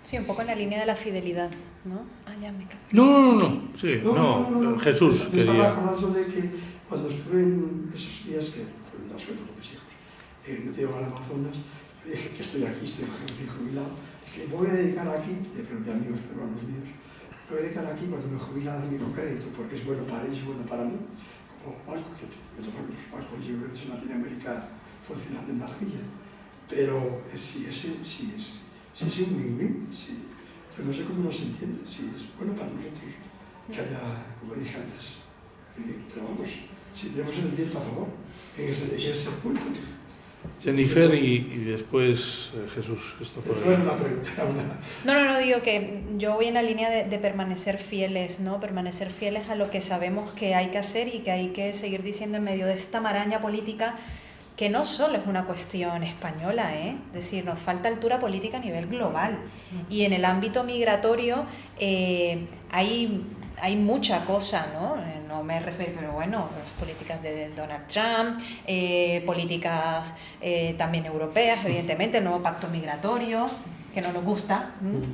Sí, un poco en la línea de la fidelidad, ¿no? Ya me cago. No. Sí, no. Jesús Me estaba quería... acordando de que cuando estuve en esos días, que fue una suerte con mis hijos, metido al Amazonas, le dije que estoy aquí, estoy recién jubilado, que voy a dedicar aquí, le pregunté a amigos peruanos míos, voy a dedicar aquí cuando me jubila al microcrédito, porque es bueno para ellos y bueno para mí, como banco, que los bancos yo creo que en Latinoamérica funcionan de maravilla, pero si es un win-win, yo no sé cómo nos entiende, si es bueno para nosotros que haya, como dije antes, pero vamos, si tenemos el viento a favor, en ese punto. Jennifer y después Jesús. Esto por ahí. Una pregunta, No, digo que yo voy en la línea de permanecer fieles, ¿no? Permanecer fieles a lo que sabemos que hay que hacer y que hay que seguir diciendo en medio de esta maraña política, que no solo es una cuestión española, es decir, nos falta altura política a nivel global. Y en el ámbito migratorio hay mucha cosa, ¿no? No me refiero, pero bueno, las políticas de Donald Trump, políticas también europeas, evidentemente, el nuevo pacto migratorio, que no nos gusta,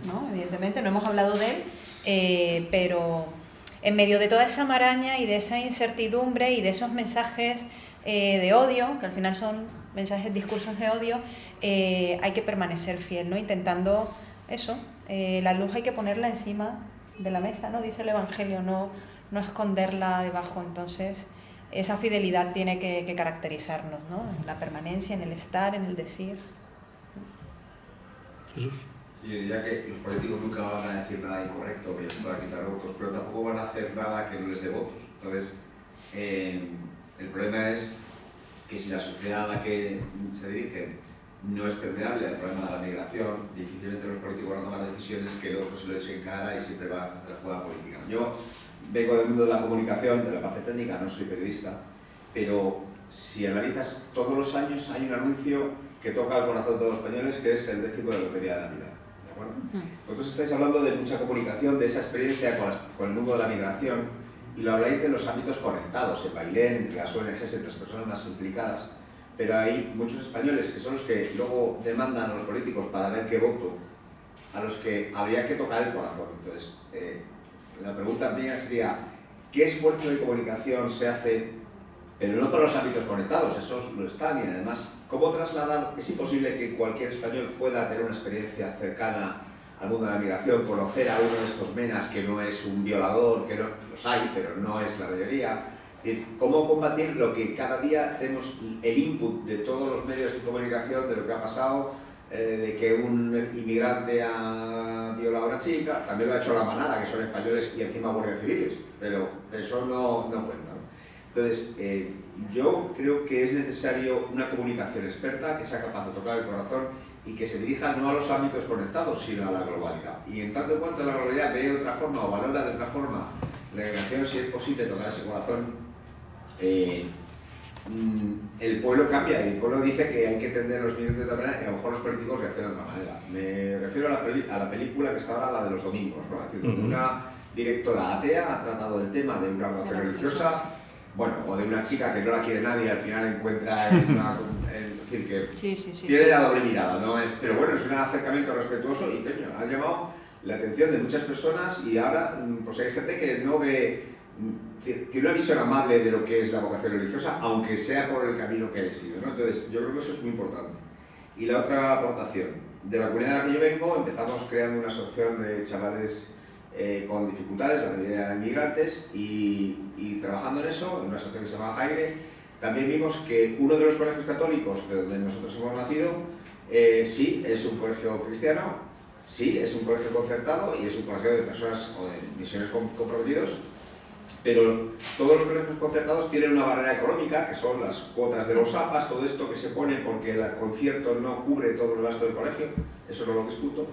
¿no? Evidentemente, no hemos hablado de él, pero en medio de toda esa maraña y de esa incertidumbre y de esos mensajes de odio, que al final son mensajes, discursos de odio, hay que permanecer fiel, ¿no? Intentando eso, la luz hay que ponerla encima de la mesa, ¿no? Dice el Evangelio, no esconderla debajo. Entonces esa fidelidad tiene que caracterizarnos, ¿no? En la permanencia, en el estar, en el decir. Jesús. Yo diría que los políticos nunca van a decir nada incorrecto, que para quitar votos, pero tampoco van a hacer nada que no les dé votos. Entonces, el problema es que si la sociedad a la que se dirigen no es permeable al problema de la migración, difícilmente los políticos van a tomar decisiones que el otro se lo eche en cara y siempre va a hacer jugada política. Yo vengo del mundo de la comunicación, de la parte técnica, no soy periodista, pero si analizas todos los años hay un anuncio que toca el corazón de todos los españoles, que es el 10º de la Lotería de Navidad. ¿De acuerdo? Vosotros estáis hablando de mucha comunicación, de esa experiencia con el mundo de la migración, y lo habláis de los ámbitos conectados, en Bailén, entre las ONGs, entre las personas más implicadas, pero hay muchos españoles que son los que luego demandan a los políticos para ver qué voto, a los que habría que tocar el corazón. Entonces, la pregunta mía sería, ¿qué esfuerzo de comunicación se hace, pero no para los ámbitos conectados, esos lo están, y además, ¿cómo trasladar? Es imposible que cualquier español pueda tener una experiencia cercana al mundo de la migración, conocer a uno de estos menas que no es un violador, que los hay, pero no es la mayoría. Es decir, ¿cómo combatir lo que cada día tenemos el input de todos los medios de comunicación, de lo que ha pasado, de que un inmigrante ha violado a una chica, también lo ha hecho la manada, que son españoles y encima guardias civiles, pero eso no cuenta, ¿no? Entonces, yo creo que es necesario una comunicación experta que sea capaz de tocar el corazón y que se dirija no a los ámbitos conectados, sino a la globalidad. Y en tanto en cuanto la globalidad ve de otra forma o valora de otra forma la relación, si es posible tocar ese corazón, el pueblo cambia y el pueblo dice que hay que tender los migrantes de otra manera y a lo mejor los políticos reaccionan de otra manera. Me refiero a la película que está ahora, la de los domingos, ¿no? Es decir, donde una directora atea ha tratado el tema de una relación religiosa, bueno, o de una chica que no la quiere nadie y al final encuentra es decir, que tiene la doble mirada, ¿no? Pero bueno, es un acercamiento respetuoso y coño, ha llamado la atención de muchas personas y ahora pues hay gente que no ve, tiene una visión amable de lo que es la vocación religiosa, aunque sea por el camino que haya sido, ¿no? Entonces, yo creo que eso es muy importante. Y la otra aportación, de la comunidad de la que yo vengo, empezamos creando una asociación de chavales con dificultades, la mayoría eran inmigrantes, y trabajando en eso, en una asociación que se llama Jaire, también vimos que uno de los colegios católicos de donde nosotros hemos nacido, sí, es un colegio cristiano, sí, es un colegio concertado y es un colegio de personas o de misiones comprometidos, pero todos los colegios concertados tienen una barrera económica, que son las cuotas de los APAs, todo esto que se pone porque el concierto no cubre todo el gasto del colegio, eso no lo discuto,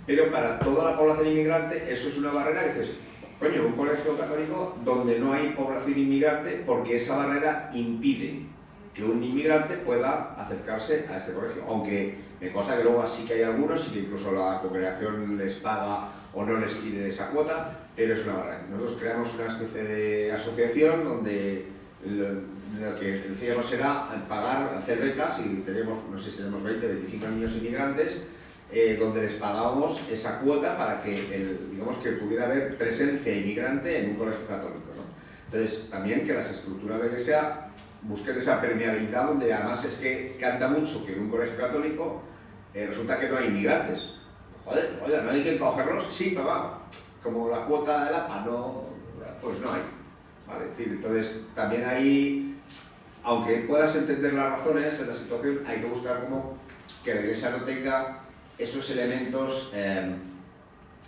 pero para toda la población inmigrante eso es una barrera que dices, coño, un colegio católico donde no hay población inmigrante porque esa barrera impide que un inmigrante pueda acercarse a este colegio, aunque me consta que luego sí que hay algunos y que incluso la congregación les paga o no les pide esa cuota, pero es una barrera. Nosotros creamos una especie de asociación donde lo que decíamos era pagar, hacer becas, y tenemos, no sé si tenemos 20, 25 niños inmigrantes, donde les pagábamos esa cuota para que, digamos, que pudiera haber presencia inmigrante en un colegio católico, ¿no? Entonces, también que las estructuras de la Iglesia busquen esa permeabilidad, donde además es que canta mucho que en un colegio católico resulta que no hay inmigrantes. Joder, no hay que cogerlos, sí, papá, como la cuota de la APA, no, pues no hay, ¿vale? Es decir, entonces, también ahí, aunque puedas entender las razones de la situación, hay que buscar como que la Iglesia no tenga esos elementos,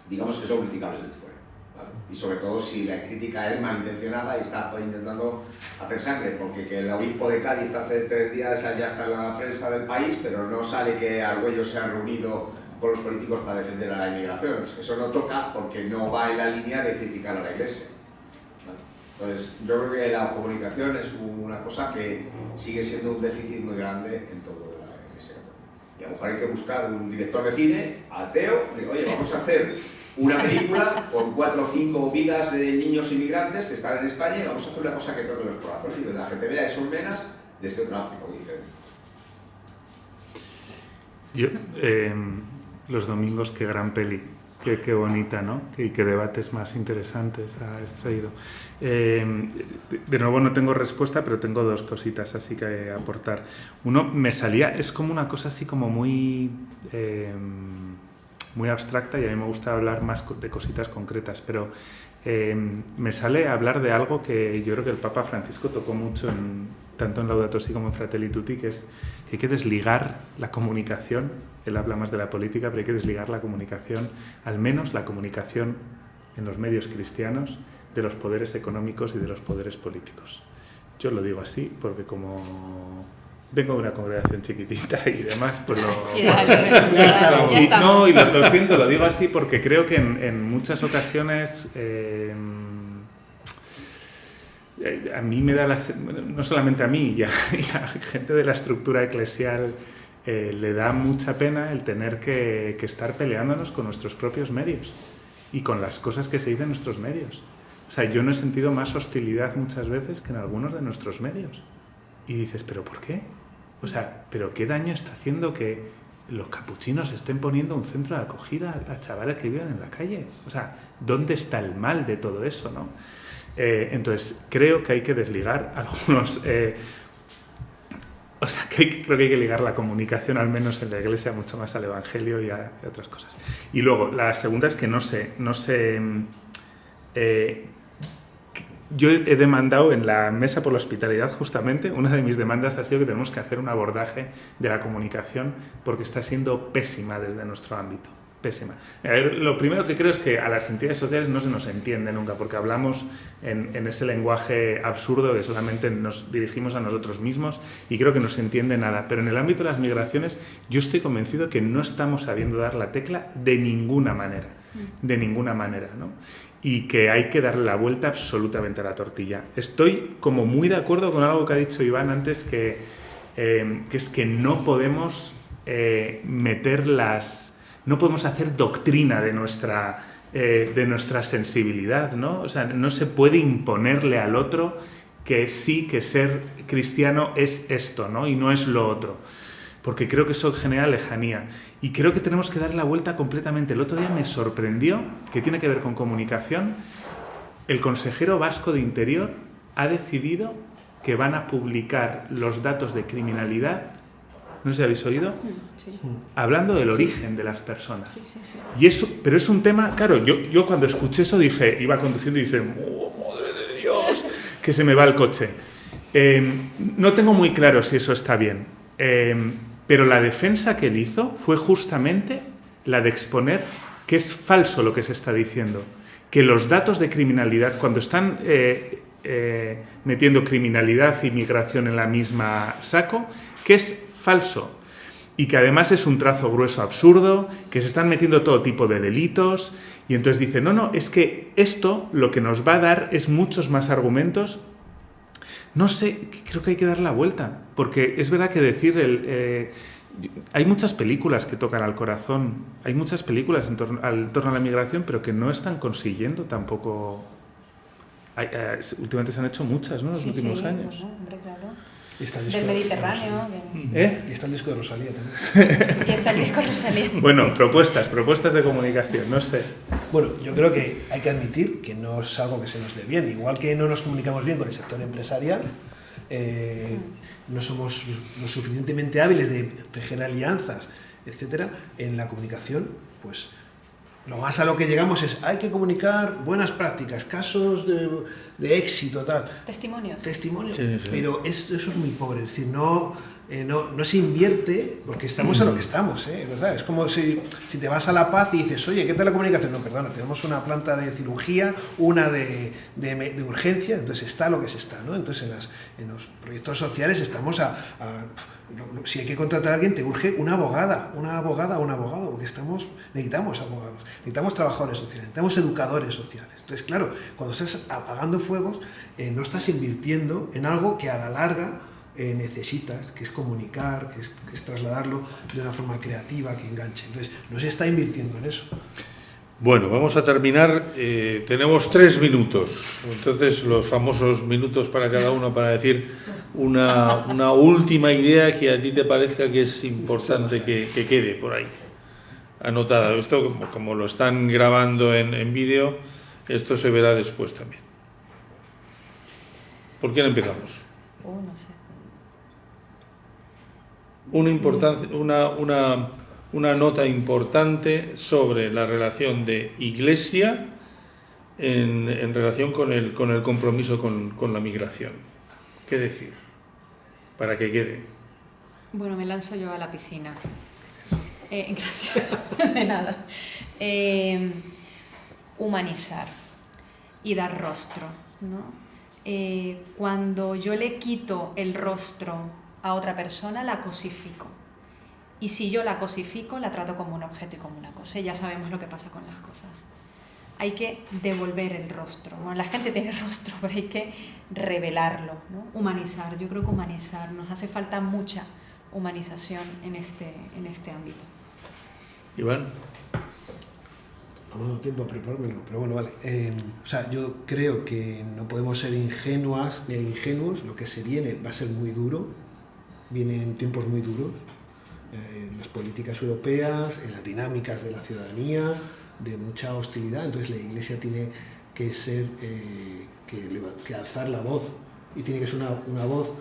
digamos, que son criticables desde fuera, ¿vale? Y sobre todo si la crítica es malintencionada y está intentando hacer sangre, porque que el obispo de Cádiz hace 3 días ya está en la prensa del país, pero no sale que Argüello se ha reunido con los políticos para defender a la inmigración. Eso no toca porque no va en la línea de criticar a la Iglesia, ¿vale? Entonces, yo creo que la comunicación es una cosa que sigue siendo un déficit muy grande en todo la Iglesia. Y a lo mejor hay que buscar un director de cine ateo, de, oye, vamos a hacer una película con 4 o 5 vidas de niños inmigrantes que están en España y vamos a hacer una cosa que toque los corazones y donde la gente vea esos menas desde otro óptico diferente. Yo, Los domingos, qué gran peli, qué bonita, ¿no? Y qué debates más interesantes ha extraído. De nuevo no tengo respuesta, pero tengo 2 cositas así que aportar. Uno, me salía, es como una cosa así como muy abstracta y a mí me gusta hablar más de cositas concretas, pero me sale hablar de algo que yo creo que el Papa Francisco tocó mucho tanto en Laudato Si como en Fratelli Tutti, que es que hay que desligar la comunicación. Él habla más de la política, pero hay que desligar la comunicación, al menos la comunicación en los medios cristianos, de los poderes económicos y de los poderes políticos. Yo lo digo así porque como vengo de una congregación chiquitita y demás, pues lo siento, lo digo así porque creo que en muchas ocasiones a mí me da no solamente a mí, y a gente de la estructura eclesial le da mucha pena el tener que estar peleándonos con nuestros propios medios y con las cosas que se dicen en nuestros medios. O sea, yo no he sentido más hostilidad muchas veces que en algunos de nuestros medios. Y dices, ¿pero por qué? O sea, ¿pero qué daño está haciendo que los capuchinos estén poniendo un centro de acogida a chavales que viven en la calle? O sea, ¿dónde está el mal de todo eso, no? Entonces, creo que hay que desligar algunos... creo que hay que ligar la comunicación, al menos en la Iglesia, mucho más al Evangelio y a otras cosas. Y luego, la segunda es que no sé yo he demandado en la Mesa por la Hospitalidad, justamente, una de mis demandas ha sido que tenemos que hacer un abordaje de la comunicación porque está siendo pésima desde nuestro ámbito. Pésima. A ver, lo primero que creo es que a las entidades sociales no se nos entiende nunca, porque hablamos en ese lenguaje absurdo que solamente nos dirigimos a nosotros mismos y creo que no se entiende nada. Pero en el ámbito de las migraciones yo estoy convencido que no estamos sabiendo dar la tecla de ninguna manera, ¿no? Y que hay que darle la vuelta absolutamente a la tortilla. Estoy como muy de acuerdo con algo que ha dicho Iván antes, que es que no podemos no podemos hacer doctrina de nuestra sensibilidad, ¿no? O sea, no se puede imponerle al otro que sí, que ser cristiano es esto, ¿no? Y no es lo otro. Porque creo que eso genera lejanía. Y creo que tenemos que dar la vuelta completamente. El otro día me sorprendió, que tiene que ver con comunicación, el consejero vasco de Interior ha decidido que van a publicar los datos de criminalidad. No sé si habéis oído. Sí. Hablando del origen de las personas. Sí. Y eso, pero es un tema, claro, yo cuando escuché eso dije, iba conduciendo y dije, ¡oh, madre de Dios! Que se me va el coche. No tengo muy claro si eso está bien. Pero la defensa que él hizo fue justamente la de exponer que es falso lo que se está diciendo. Que los datos de criminalidad, cuando están metiendo criminalidad y migración en la misma saco, que es falso. Y que además es un trazo grueso absurdo, que se están metiendo todo tipo de delitos. Y entonces dice, no, es que esto lo que nos va a dar es muchos más argumentos. No sé, creo que hay que dar la vuelta. Porque es verdad que decir... hay muchas películas que tocan al corazón. Hay muchas películas en torno a la migración, pero que no están consiguiendo tampoco... últimamente se han hecho muchas, ¿no? En los últimos años. Bueno, hombre, claro. Del Mediterráneo. Y está el disco de Rosalía también. Y está el disco de Rosalía. Bueno, propuestas de comunicación, no sé. Bueno, yo creo que hay que admitir que no es algo que se nos dé bien. Igual que no nos comunicamos bien con el sector empresarial, no somos lo suficientemente hábiles de tejer alianzas, etcétera. En la comunicación, pues lo más a lo que llegamos es hay que comunicar buenas prácticas, casos de éxito, tal. Testimonios. Sí. Pero eso es muy pobre, es decir, no se invierte porque estamos a lo que estamos, ¿verdad? Es como si te vas a La Paz y dices, oye, ¿qué tal la comunicación? No, perdona, tenemos una planta de cirugía, una de urgencia, entonces está lo que se está, ¿no? Entonces en los proyectos sociales estamos si hay que contratar a alguien, te urge una abogada o un abogado, porque necesitamos abogados, necesitamos trabajadores sociales, necesitamos educadores sociales. Entonces, claro, cuando estás apagando fuegos, no estás invirtiendo en algo que a la larga necesitas, que es comunicar, que es trasladarlo de una forma creativa, que enganche. Entonces, no se está invirtiendo en eso. Bueno, vamos a terminar. Tenemos 3 minutos. Entonces, los famosos minutos para cada uno para decir una última idea que a ti te parezca que es importante que quede por ahí anotada. Esto, como lo están grabando en vídeo, esto se verá después también. ¿Por quién empezamos? No sé. Una nota importante sobre la relación de Iglesia en relación con el compromiso con la migración. ¿Qué decir? Para que quede. Bueno, me lanzo yo a la piscina. Gracias. De nada. Humanizar y dar rostro, ¿no? Cuando yo le quito el rostro a otra persona, la cosifico. Y si yo la cosifico, la trato como un objeto y como una cosa. Y ya sabemos lo que pasa con las cosas. Hay que devolver el rostro. Bueno, la gente tiene rostro, pero hay que revelarlo, ¿no? Humanizar. Yo creo que humanizar. Nos hace falta mucha humanización en este ámbito. Iván. No me ha dado tiempo a preparármelo, pero bueno, vale. Yo creo que no podemos ser ingenuos. Lo que se viene va a ser muy duro. Vienen tiempos muy duros. Las políticas europeas, en las dinámicas de la ciudadanía, de mucha hostilidad. Entonces la Iglesia tiene que ser, que alzar la voz, y tiene que ser una voz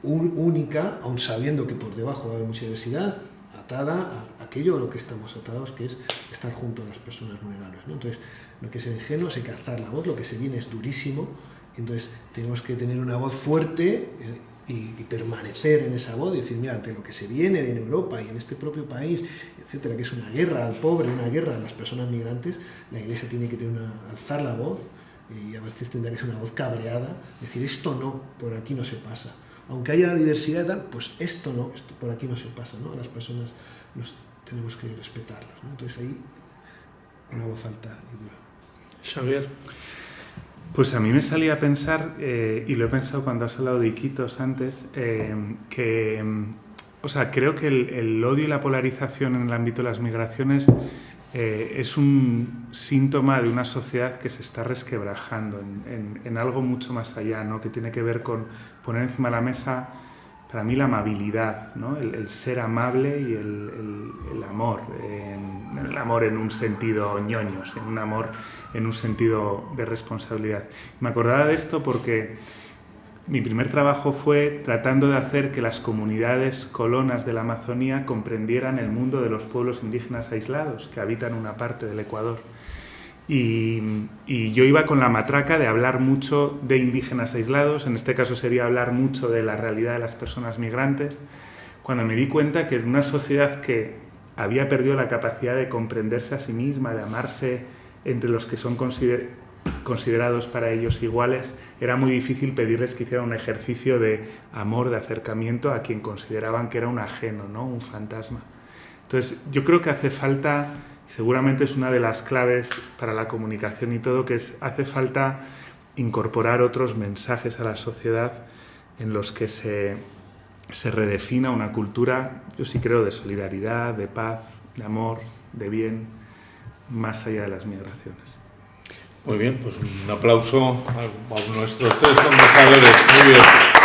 única, aun sabiendo que por debajo va a haber mucha diversidad, atada a aquello a lo que estamos atados, que es estar junto a las personas vulnerables, ¿no? Entonces no hay que ser ingenuos, hay que alzar la voz. Lo que se viene es durísimo, Entonces tenemos que tener una voz fuerte y permanecer en esa voz y decir, mira, ante lo que se viene en Europa y en este propio país, etcétera, que es una guerra al pobre, una guerra a las personas migrantes, la Iglesia tiene que alzar la voz, y a veces tendrá que ser una voz cabreada, decir, esto no, por aquí no se pasa. Aunque haya diversidad y tal, pues esto no, esto por aquí no se pasa, ¿no? A las personas tenemos que respetarlas, ¿no? Entonces ahí una voz alta y dura. Xavier. Pues a mí me salía a pensar, y lo he pensado cuando has hablado de Iquitos antes, o sea, creo que el odio y la polarización en el ámbito de las migraciones es un síntoma de una sociedad que se está resquebrajando en algo mucho más allá, ¿no? Que tiene que ver con poner encima de la mesa, para mí, la amabilidad, ¿no? El ser amable y el amor. El amor en un sentido ñoño, un amor en un sentido de responsabilidad. Me acordaba de esto porque mi primer trabajo fue tratando de hacer que las comunidades colonas de la Amazonía comprendieran el mundo de los pueblos indígenas aislados que habitan una parte del Ecuador. Y yo iba con la matraca de hablar mucho de indígenas aislados, en este caso sería hablar mucho de la realidad de las personas migrantes, cuando me di cuenta que en una sociedad que había perdido la capacidad de comprenderse a sí misma, de amarse entre los que son considerados para ellos iguales, era muy difícil pedirles que hicieran un ejercicio de amor, de acercamiento a quien consideraban que era un ajeno, ¿no? Un fantasma. Entonces, yo creo que hace falta, seguramente es una de las claves para la comunicación y todo, que hace falta incorporar otros mensajes a la sociedad en los que se redefina una cultura, yo sí creo, de solidaridad, de paz, de amor, de bien, más allá de las migraciones. Muy bien, pues un aplauso a nuestros tres conversadores. Muy bien.